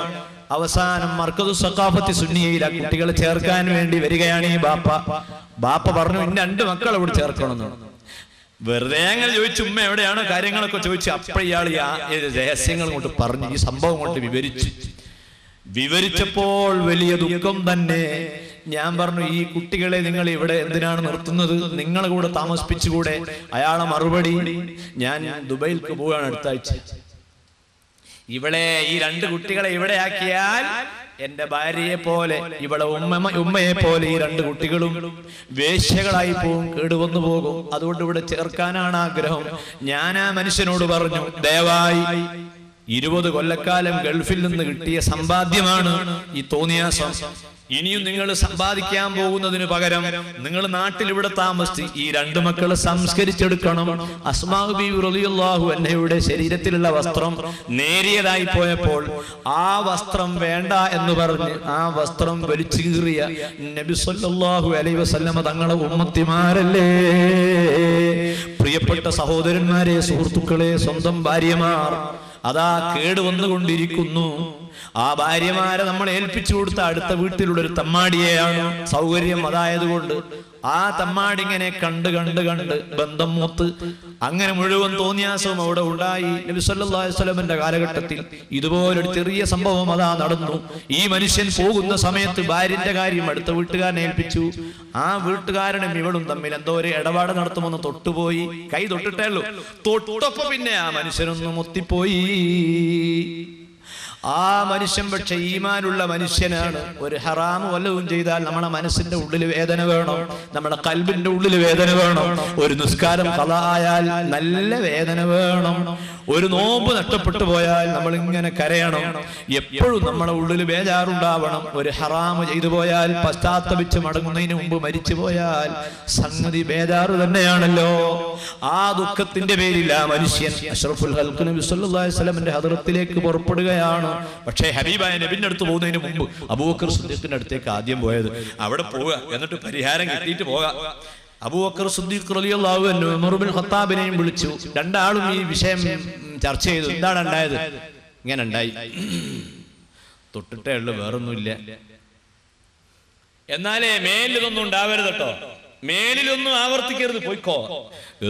അവസാനം മർക്കദു സഖാഫത്തി സുന്നിയയിൽ ആ കുട്ടികളെ ചേർക്കാൻ വേണ്ടി വരികയാണ് ഈ ബാപ്പ പറഞ്ഞു, ഇന്ന 2 മക്കളെ ഇവിടെ ചേർക്കണമെന്ന്. വെറുതെ അങ്ങനെ ചോദിച്ചു, ഉമ്മ എവിടെയാണ്, കാര്യങ്ങളൊക്കെ ചോദിച്ചു. അപ്പോഴയാൾ രഹസ്യങ്ങൾ കൊണ്ട് പറഞ്ഞു, ഈ സംഭവം കൊണ്ട് വിവരിച്ചപ്പോൾ വലിയ ദുഃഖം തന്നെ. ഞാൻ പറഞ്ഞു, ഈ കുട്ടികളെ നിങ്ങൾ ഇവിടെ എന്തിനാണ് നിർത്തുന്നത്, നിങ്ങളെ കൂടെ താമസിപ്പിച്ചുകൂടെ? അയാളെ മറുപടി, ഞാൻ ദുബൈയിലേക്ക് പോവുകയാണ് അടുത്ത ആഴ്ച. ഇവളെ ഈ 2 കുട്ടികളെ ഇവിടെ ആക്കിയാൽ എന്റെ ഭാര്യയെ പോലെ, ഇവളെ ഉമ്മയെ പോലെ ഈ 2 കുട്ടികളും വേശ്യകളായി പോകും, കേടുവന്നു പോകും. അതുകൊണ്ട് ഇവിടെ ചേർക്കാനാണ് ആഗ്രഹം. ഞാൻ ആ മനുഷ്യനോട് പറഞ്ഞു, ദയവായി 20 കൊല്ലക്കാലം ഗൾഫിൽ നിന്ന് കിട്ടിയ സമ്പാദ്യമാണ് ഈ തോന്നിയാസം. ഇനിയും നിങ്ങൾ സമ്പാദിക്കാൻ പോകുന്നതിന് പകരം നിങ്ങൾ നാട്ടിൽ ഇവിടെ താമസിച്ച് ഈ 2 മക്കളെ സംസ്കരിച്ചെടുക്കണം. അസ്മാ ബീവി റളിയല്ലാഹു അൻഹയുടെ ശരീരത്തിലുള്ള വസ്ത്രം നേരിയതായി പോയപ്പോൾ ആ വസ്ത്രം വേണ്ട എന്ന് പറഞ്ഞ് ആ വസ്ത്രം വലിച്ചു കീറിയ നബി സല്ലല്ലാഹു അലൈഹി വസല്ലമ തങ്ങളെ ഉമ്മത്തിമാരല്ലേ? പ്രിയപ്പെട്ട സഹോദരന്മാരെ, സുഹൃത്തുക്കളെ, സ്വന്തം ഭാര്യമാർ അതാ കേടുവന്നുകൊണ്ടിരിക്കുന്നു. ആ ഭാര്യമാരെ നമ്മൾ ഏൽപ്പിച്ചു കൊടുത്ത അടുത്ത വീട്ടിലുള്ള ഒരു തമ്മാടിയെയാണ്. സൗകര്യം അതായതുകൊണ്ട് ആ തമ്മാടി ഇങ്ങനെ കണ്ട് ബന്ധം മൂത്ത് അങ്ങനെ മുഴുവൻ തോന്നിയാസവും അവിടെ ഉണ്ടായി. നബി സല്ലല്ലാഹു അലൈഹി വസല്ലമയുടെ കാലഘട്ടത്തിൽ ഇതുപോലൊരു ചെറിയ സംഭവം അതാ നടന്നു. ഈ മനുഷ്യൻ പോകുന്ന സമയത്ത് ഭാര്യന്റെ കാര്യം അടുത്ത വീട്ടുകാരനെ ഏൽപ്പിച്ചു. ആ വീട്ടുകാരനും ഇവളും തമ്മിൽ എന്തോ ഒരു ഇടപാട് നടത്തുമെന്ന് തൊട്ടുപോയി. കൈ തൊട്ടിട്ടേ ഉള്ളൂ. തൊട്ടപ്പോ പിന്നെ ആ മനുഷ്യനൊന്ന് മുത്തിപ്പോയി. ആ മനുഷ്യൻ പക്ഷെ ഈമാനുള്ള മനുഷ്യനാണ്. ഒരു ഹറാമ് വല്ലതും ചെയ്താൽ നമ്മളെ മനസ്സിന്റെ ഉള്ളിൽ വേദന വേണം, നമ്മുടെ കൽബിന്റെ ഉള്ളിൽ വേദന വേണം. ഒരു നിസ്കാരം ഖളാ ആയാൽ നല്ല വേദന വേണം. ഒരു നോമ്പ് നഷ്ടപ്പെട്ടു പോയാൽ നമ്മൾ ഇങ്ങനെ കരയണം. എപ്പോഴും നമ്മുടെ ഉള്ളിൽ ബേജാറുണ്ടാവണം. ഒരു ഹറാമ് ചെയ്തു പോയാൽ പശ്ചാത്തപിച്ച് മടങ്ങുന്നതിന് മുമ്പ് മരിച്ചു പോയാൽ സംഗതി ബേജാറ് തന്നെയാണല്ലോ. ആ ദുഃഖത്തിന്റെ പേരിൽ ആ മനുഷ്യൻ അഷ്റഫുൽ ഖൽഖ് നബി സല്ലല്ലാഹു അലൈഹി വസല്ലമയുടെ ഹദ്റത്തിലേക്ക് പുറപ്പെടുകയാണ്. പക്ഷേ ഹബീബായ നബിന്റെ അടുത്ത് പോകുന്നതിന് മുമ്പ് അബൂബക്കർ സിദ്ദീഖിന്റെ അടുത്തേക്ക് ആദ്യം പോയത്. അവിടെ പോവുക, എന്നിട്ട് പരിഹാരം കിട്ടിയിട്ട് പോകാം. അബൂബക്കർ സിദ്ദീഖ് റളിയല്ലാഹു അൻഹു ഉമർ ഇബ്നുൽ ഖത്താബിനെയും വിളിച്ചു. രണ്ടാളും ഈ വിഷയം ചർച്ച ചെയ്തു. എന്താണ് ഉണ്ടായത്? ഇങ്ങനെ ഉണ്ടായി, തൊട്ടിട്ടേ ഉള്ളു, വേറൊന്നുമില്ല. എന്നാലേ മേലിലൊന്നും ഉണ്ടാവരുത് കേട്ടോ, മേലിലൊന്നും ആവർത്തിക്കരുത്, പോയിക്കോ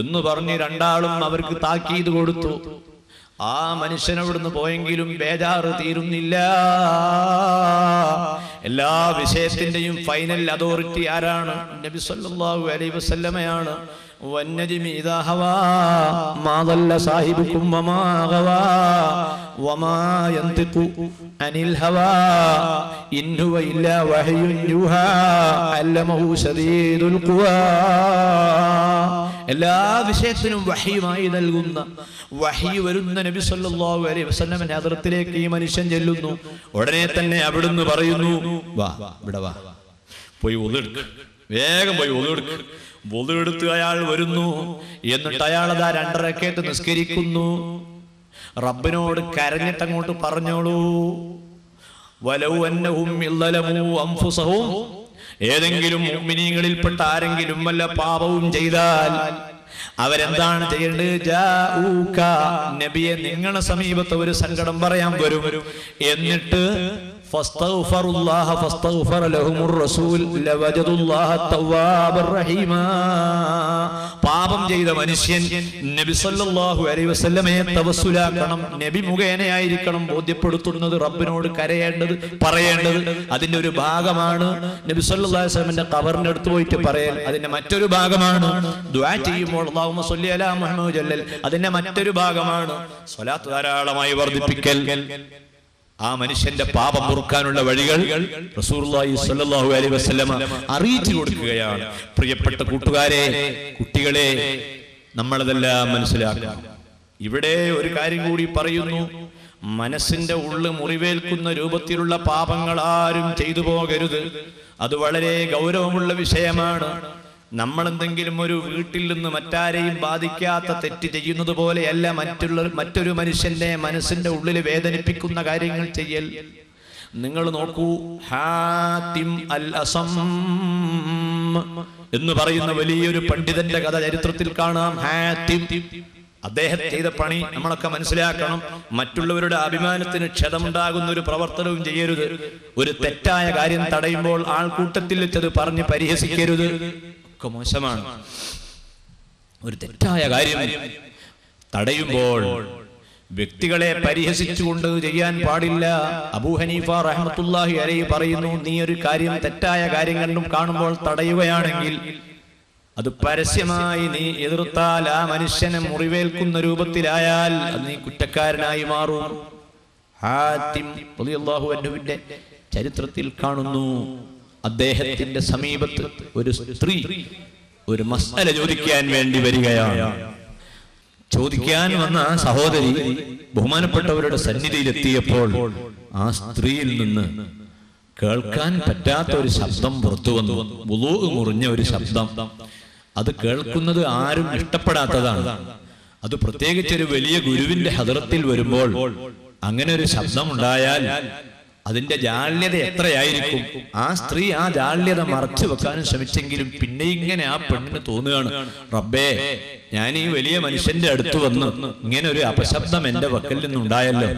എന്ന് പറഞ്ഞ് രണ്ടാളും അവർക്ക് താക്കീത് കൊടുത്തു. ആ മനുഷ്യൻ അവിടുന്ന് പോയെങ്കിലും ബേജാറ് തീരുന്നില്ല. എല്ലാ വിഷയത്തിന്റെയും ഫൈനൽ അതോറിറ്റി ആരാണ്? നബി സല്ലല്ലാഹു അലൈഹി വസല്ലമയാണ്. വന്നജ്മി ഇദാ ഹവാ മാ ദല്ല സാഹിബുകും വമാ ഗവാ വമാ യന്തിഖു അനിൽ ഹവാ ഇൻ ഹുവ ഇല്ലാ വഹ്യുൻ യുഹാ അല്ലമഹു ശദീദുൽ ഖുവാ. എല്ലാ വിഷയത്തിനും വഹീമായി നൽകുന്ന, വഹീ വരുന്ന നബി സല്ലല്ലാഹു അലൈഹി വസല്ലമയുടെ ഹദ്റത്തിലേക്ക് ഈ മനുഷ്യൻ ചെല്ലുന്നു. ഉടനെ തന്നെ അവിടുന്ന് പറയുന്നു, വാ ഇവിടെ വാ, പോയി വുളു എടുക്ക്, വേഗം പോയി വുളു എടുക്ക്. വുളു എടുത്ത് അയാൾ വരുന്നു. എന്നിട്ട് അയാൾ അതാ 2 റക്അത്ത് നിസ്കരിക്കുന്നു. റബ്ബിനോട് കരഞ്ഞിട്ട് അങ്ങോട്ട് പറഞ്ഞോളൂ, വലൗ അന്നഹും യളലമു അൻഫുസഹും, ഏതെങ്കിലും മുഅ്മിനീങ്ങളിൽപ്പെട്ട ആരെങ്കിലും വല്ല പാപവും ചെയ്താൽ അവരെന്താണ് ചെയ്യേണ്ടത്? ജാഊക, നബിയെ നിങ്ങളുടെ സമീപത്ത് ഒരു സങ്കടം പറയാൻ വരും. എന്നിട്ട് ഫസ്തഗ്ഫറുല്ലാഹ ഫസ്തഗ്ഫറ ലഹുമുർ റസൂൽ ലവജദുല്ലാഹ തവ്വാബർ റഹീമാ. പാപം ചെയ്ത മനുഷ്യൻ നബി സല്ലല്ലാഹു അലൈഹി വസല്ലമയെ തവസ്സുലാക്കണം, നബി മുഖേനയായിരിക്കണം ബോധ്യപ്പെടുത്തുന്നത്, റബ്ബിനോട് കരയേണ്ടത്, പറയേണ്ടത്. അതിന്റെ ഒരു ഭാഗമാണ് നബി സല്ലല്ലാഹു അലൈഹി വസല്ലമയുടെ ഖബറിന്റെ അടുത്ത് പോയിട്ട് പറയൽ. അതിന്റെ മറ്റൊരു ഭാഗമാണ് ദുആ ചെയ്യുമ്പോൾ അല്ലാഹുമ്മ സ്വല്ലി അലാ മുഹമ്മദ് ജല്ലൽ. അതിന്റെ മറ്റൊരു ഭാഗമാണ് സ്വലാത്ത് ധാരാളമായി വർദ്ധിപ്പിക്കൽ. ആ മനുഷ്യന്റെ പാപം പൊറുക്കാനുള്ള വഴികൾ റസൂലുള്ളാഹി സ്വല്ലല്ലാഹു അലൈഹി വസല്ലമ അറിയിച്ചു കൊടുക്കുകയാണ്. പ്രിയപ്പെട്ട കൂട്ടുകാരെ, കുട്ടികളെ, നമ്മളതെല്ലാം മനസ്സിലാക്കണം. ഇവിടെ ഒരു കാര്യം കൂടി പറയുന്നു, മനസ്സിന്റെ ഉള്ളു മുറിവേൽക്കുന്ന രൂപത്തിലുള്ള പാപങ്ങൾ ആരും ചെയ്തു പോകരുത്. അത് വളരെ ഗൗരവമുള്ള വിഷയമാണ്. നമ്മൾ എന്തെങ്കിലും ഒരു വീട്ടിൽ നിന്ന് മറ്റാരെയും ബാധിക്കാത്ത തെറ്റ് ചെയ്യുന്നത് പോലെയല്ല മറ്റൊരു മനുഷ്യന്റെ മനസ്സിന്റെ ഉള്ളിൽ വേദനിപ്പിക്കുന്ന കാര്യങ്ങൾ ചെയ്യൽ. നിങ്ങൾ നോക്കൂ, ഹാത്തിം അൽ അസം എന്ന് പറയുന്ന വലിയൊരു പണ്ഡിതന്റെ കഥ ചരിത്രത്തിൽ കാണാം. ഹാത്തിം, അദ്ദേഹം ചെയ്ത പണി നമ്മളൊക്കെ മനസ്സിലാക്കണം. മറ്റുള്ളവരുടെ അഭിമാനത്തിന് ക്ഷതമുണ്ടാകുന്ന ഒരു പ്രവർത്തനവും ചെയ്യരുത്. ഒരു തെറ്റായ കാര്യം തടയുമ്പോൾ ആൾക്കൂട്ടത്തിൽ വെച്ചത് പറഞ്ഞ് പരിഹസിക്കരുത്, മോശമാണ്. ഒരു തെറ്റായ കാര്യം തടയുമ്പോൾ വ്യക്തികളെ പരിഹസിച്ചുകൊണ്ട് ചെയ്യാൻ പാടില്ല. അബൂ ഹനീഫ റഹ്മത്തുള്ളാഹി അലൈഹി പറയുന്നു, നീ ഒരു കാര്യം, തെറ്റായ കാര്യങ്ങളിലും കാണുമ്പോൾ തടയുകയാണെങ്കിൽ അത് പരസ്യമായി നീ എതിർത്താൽ, ആ മനുഷ്യനെ മുറിവേൽക്കുന്ന രൂപത്തിലായാൽ നീ കുറ്റക്കാരനായി മാറും. ഹാത്തിം റളിയല്ലാഹു അൻഹുവിന്റെ ചരിത്രത്തിൽ കാണുന്നു, അദ്ദേഹത്തിന്റെ സമീപത്ത് ഒരു സ്ത്രീ ഒരു മസ്അല ചോദിക്കാൻ വേണ്ടി വരികയാണ്. ചോദിക്കാൻ വന്ന ആ സഹോദരി ബഹുമാനപ്പെട്ടവരുടെ സന്നിധിയിലെത്തിയപ്പോൾ ആ സ്ത്രീയിൽ നിന്ന് കേൾക്കാൻ പറ്റാത്ത ഒരു ശബ്ദം പുറത്തു വന്നു. വുളൂ മുറിഞ്ഞ ഒരു ശബ്ദം. അത് കേൾക്കുന്നത് ആരും ഇഷ്ടപ്പെടാത്തതാണ്. അത് പ്രത്യേകിച്ച് ഒരു വലിയ ഗുരുവിന്റെ ഹദറത്തിൽ വരുമ്പോൾ അങ്ങനെ ഒരു ശബ്ദം ഉണ്ടായാൽ അതിന്റെ ജാള്യത എത്രയായിരിക്കും. ആ സ്ത്രീ ആ ജാള്യത മറച്ചു വെക്കാനും ശ്രമിച്ചെങ്കിലും പിന്നെ ഇങ്ങനെ ആ പെണ്ണിന് തോന്നുകയാണ്, റബ്ബേ, ഞാൻ ഈ വലിയ മനുഷ്യന്റെ അടുത്ത് വന്ന് ഇങ്ങനെ ഒരു അപശബ്ദം എന്റെ വക്കൽ നിന്നുണ്ടായല്ലോ,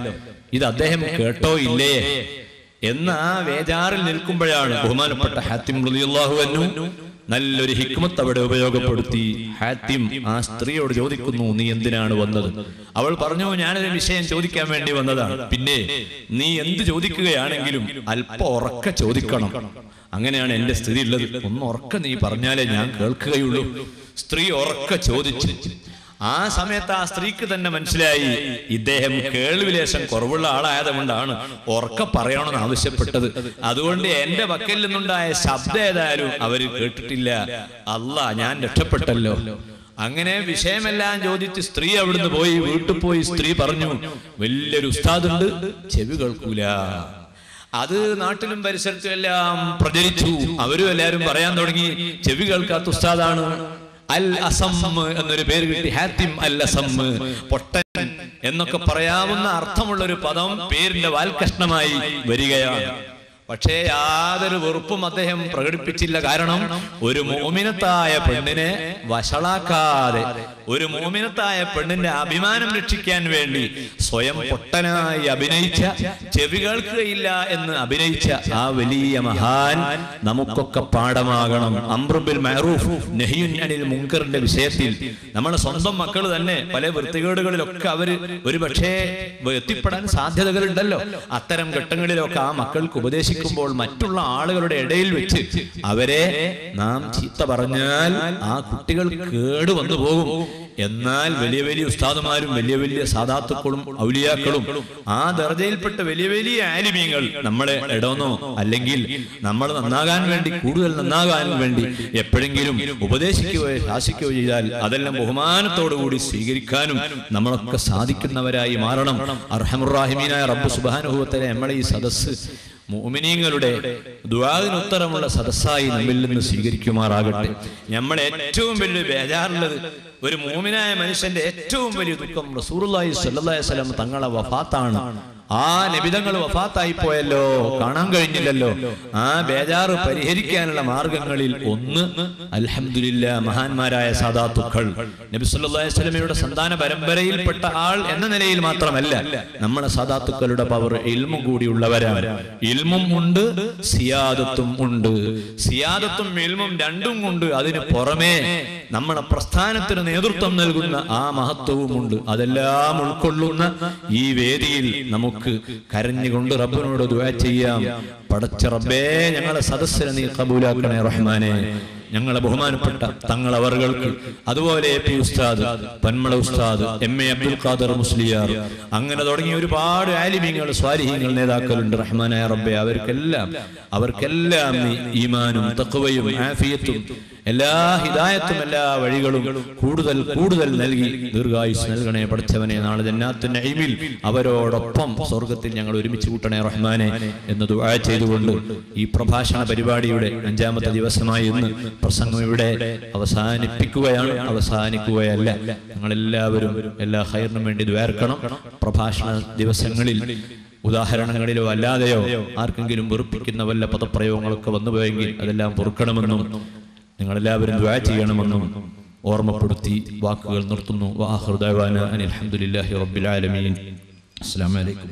ഇത് അദ്ദേഹം കേട്ടോ ഇല്ലേ എന്ന ആ വേജാറിൽ നിൽക്കുമ്പോഴാണ് ബഹുമാനപ്പെട്ട ഹാത്തിം റളിയല്ലാഹു അൻഹു നല്ലൊരു ഹിക്മത്ത് അവിടെ ഉപയോഗപ്പെടുത്തി. ഹാത്തിം ആ സ്ത്രീയോട് ചോദിക്കുന്നു, നീ എന്തിനാണ് വന്നത്? അവൾ പറഞ്ഞു, ഞാനൊരു വിഷയം ചോദിക്കാൻ വേണ്ടി വന്നതാണ്. പിന്നെ നീ എന്ത് ചോദിക്കുകയാണെങ്കിലും അല്പം ഉറക്കെ ചോദിക്കണം. അങ്ങനെയാണ് എന്റെ സ്ഥിതി ഉള്ളത്. ഒന്ന് ഉറക്കെ നീ പറഞ്ഞാലേ ഞാൻ കേൾക്കുകയുള്ളൂ. സ്ത്രീ ഉറക്കെ ചോദിച്ചു. ആ സമയത്ത് ആ സ്ത്രീക്ക് തന്നെ മനസ്സിലായി, ഇദ്ദേഹം കേൾവിലേശം കുറവുള്ള ആളായതുകൊണ്ടാണ് ഉറക്കെ പറയണമെന്ന് ആവശ്യപ്പെട്ടത്. അതുകൊണ്ട് എന്റെ വക്കൽ നിന്നുണ്ടായ ശബ്ദം ഏതായാലും അവര് കേട്ടിട്ടില്ല. അല്ലാ, ഞാൻ രക്ഷപ്പെട്ടല്ലോ. അങ്ങനെ വിഷയമെല്ലാം ചോദിച്ച് സ്ത്രീ അവിടുന്ന് പോയി. വീട്ടിൽ പോയി സ്ത്രീ പറഞ്ഞു, വലിയൊരു ഉസ്താദുണ്ട്, ചെവി കേൾക്കൂല. അത് നാട്ടിലും പരിസരത്തും എല്ലാം പ്രചരിച്ചു. അവരും എല്ലാരും പറയാൻ തുടങ്ങി, ചെവി കേൾക്കാത്ത ഉസ്താദാണ്. അൽ അസം എന്നൊരു പേര് കിട്ടി. ഹാത്തിം അൽ അസം, പൊട്ടൻ എന്നൊക്കെ പറയാവുന്ന അർത്ഥമുള്ള ഒരു പദം പേരിന്റെ വാൽകഷ്ണമായി വരികയാണ്. പക്ഷേ യാതൊരു വെറുപ്പും അദ്ദേഹം പ്രകടിപ്പിച്ചില്ല. കാരണം ഒരു മോമിനത്തായ പെണ്ണിനെ വഷളാക്കാതെ, ഒരു മോമിനത്തായ പെണ്ണിന്റെ അഭിമാനം രക്ഷിക്കാൻ വേണ്ടി സ്വയം പൊട്ടനായി അഭിനയിച്ച, ചെവി കേൾക്കുകയില്ല എന്ന് അഭിനയിച്ച ആ വലിയ മഹാൻ നമുക്കൊക്കെ പാഠമാകണം. അംറു ബിൽ മഅറൂഫ് നഹ്യുൻ അനിൽ മുൻകറിന്റെ വിഷയത്തിൽ നമ്മുടെ സ്വന്തം മക്കൾ തന്നെ പല വൃത്തികേടുകളിലൊക്കെ അവര് ഒരു പക്ഷേ എത്തിപ്പെടാൻ സാധ്യതകളുണ്ടല്ലോ. അത്തരം ഘട്ടങ്ങളിലൊക്കെ ആ മക്കൾക്ക് ഉപദേശിക്കുമ്പോൾ മറ്റുള്ള ആളുകളുടെ ഇടയിൽ വെച്ച് അവരെ നാം ചീത്ത പറഞ്ഞാൽ ആ കുട്ടികൾ കേടുവന്നു പോകും. എന്നാൽ വലിയ വലിയ ഉസ്താദുമാരും വലിയ വലിയ സാദാത്തുക്കളും ഔലിയാക്കളും ആ ദർജയിൽപ്പെട്ട വലിയ വലിയ ആലിമീങ്ങൾ നമ്മളെ ഇടന്നോ അല്ലെങ്കിൽ നമ്മൾ നന്നാകാൻ വേണ്ടി, കൂടുതൽ നന്നാകാൻ വേണ്ടി എപ്പോഴെങ്കിലും ഉപദേശിക്കുകയോ ശാസിക്കുകയോ ചെയ്താൽ അതെല്ലാം ബഹുമാനത്തോടുകൂടി സ്വീകരിക്കാനും നമ്മളൊക്കെ സാധിക്കുന്നവരായി മാറണം. അർഹമുർ റഹീമീനായ റബ്ബ് സുബ്ഹാനഹു വ തആല നമ്മളെ ഈ സദസ്സ് മുഅ്മിനീങ്ങളുടെ ദുആഇന് ഉത്തരമുള്ള സദസ്സായി നമ്മിൽ നിന്ന് സ്വീകരിക്കുമാറാകട്ടെ. നമ്മൾ ഏറ്റവും വലിയ ബേജാറുള്ളത്, ഒരു മുഅ്മിനായ മനുഷ്യന്റെ ഏറ്റവും വലിയ ദുഃഖം റസൂലുള്ളാഹി സ്വല്ലല്ലാഹി അലൈഹി വസല്ലം തങ്ങളെ വഫാത്താണ്. ആ നബിതങ്ങൾ വഫാത്തായി പോയല്ലോ, കാണാൻ കഴിഞ്ഞില്ലല്ലോ. ആ ബേജാറ് പരിഹരിക്കാനുള്ള മാർഗങ്ങളിൽ ഒന്ന് അൽഹംദുലില്ലാഹ് മഹാന്മാരായ സാദാത്തുക്കൾ നബി സല്ലല്ലാഹു അലൈഹി വസല്ലമയുടെ സന്താന പരമ്പരയിൽപ്പെട്ട ആൾ എന്ന നിലയിൽ മാത്രമല്ല, നമ്മുടെ സാദാത്തുക്കളുടെ പവർ ഇൽമും കൂടിയുള്ളവരാണ്. ഇൽമും ഉണ്ട്, സിയാദത്തും ഉണ്ട്. സിയാദത്തും ഇൽമും രണ്ടും ഉണ്ട്. അതിന് പുറമേ നമ്മുടെ പ്രസ്ഥാനത്തിന് നേതൃത്വം നൽകുന്ന ആ മഹത്വവുമുണ്ട്. അതെല്ലാം ഉൾക്കൊള്ളുന്ന ഈ വേദിയിൽ നമുക്ക് കരഞ്ഞുകൊണ്ട് റബ്ബിനോട് ദുആ ചെയ്യാം. പടച്ച റബ്ബേ, ഞങ്ങളെ സദസ്സിനെ നീ ഖബൂലാക്കണേ റഹ്മാനെ. ഞങ്ങളെ ബഹുമാനപ്പെട്ട തങ്ങളവറുകൾക്ക്, അതുപോലെ പി ഉസ്താദ്, പന്മള ഉസ്താദ്, MA അബ്ദുൽ ഖാദർ മുസ്ലിയാർ, അങ്ങനെ തുടങ്ങിയ ഒരുപാട് ആലിമീങ്ങൾ, സ്വാലിഹീങ്ങൾ, നേതാക്കളുണ്ട്. റഹ്മാനായ റബ്ബേ, അവർക്കെല്ലാം നീ ഈമാനും തഖ്വയും ആഫിയത്തും എല്ലാ ഹിദായത്തും എല്ലാ വഴികളും കൂടുതൽ കൂടുതൽ നൽകി ദീർഘായുസ് നൽകണേ പടച്ചവനെ. നാളെ ജന്നാത്തുൻ നഈമിൽ അവരോടൊപ്പം സ്വർഗത്തിൽ ഞങ്ങൾ ഒരുമിച്ച് കൂട്ടണേ റഹ്മാനെ എന്ന് ദുആ ചെയ്തുകൊണ്ട് ഈ പ്രഭാഷണ പരിപാടിയുടെ 5ാമത്തെ ദിവസമായി ഇന്ന് പ്രസംഗം ഇവിടെ അവസാനിക്കുകയല്ല. ഞങ്ങളെല്ലാവരും എല്ലാ ഖൈറിനും വേണ്ടി ദ്വാർക്കണം. പ്രഭാഷണ ദിവസങ്ങളിൽ ഉദാഹരണങ്ങളിലോ അല്ലാതെയോ ആർക്കെങ്കിലും വെറുപ്പിക്കുന്ന വല്ല പദപ്രയോഗങ്ങളൊക്കെ വന്നുപോയെങ്കിൽ അതെല്ലാം പൊറുക്കണമെന്നും നിങ്ങളെല്ലാവരും ദുആ ചെയ്യണമെന്നും ഓർമ്മപ്പെടുത്തി വാക്കുകൾ നിർത്തുന്നു. വആഖിറു ദഅവാനാ അനിൽ ഹംദുലില്ലാഹി റബ്ബിൽ ആലമീൻ. അസ്സലാമു അലൈക്കും.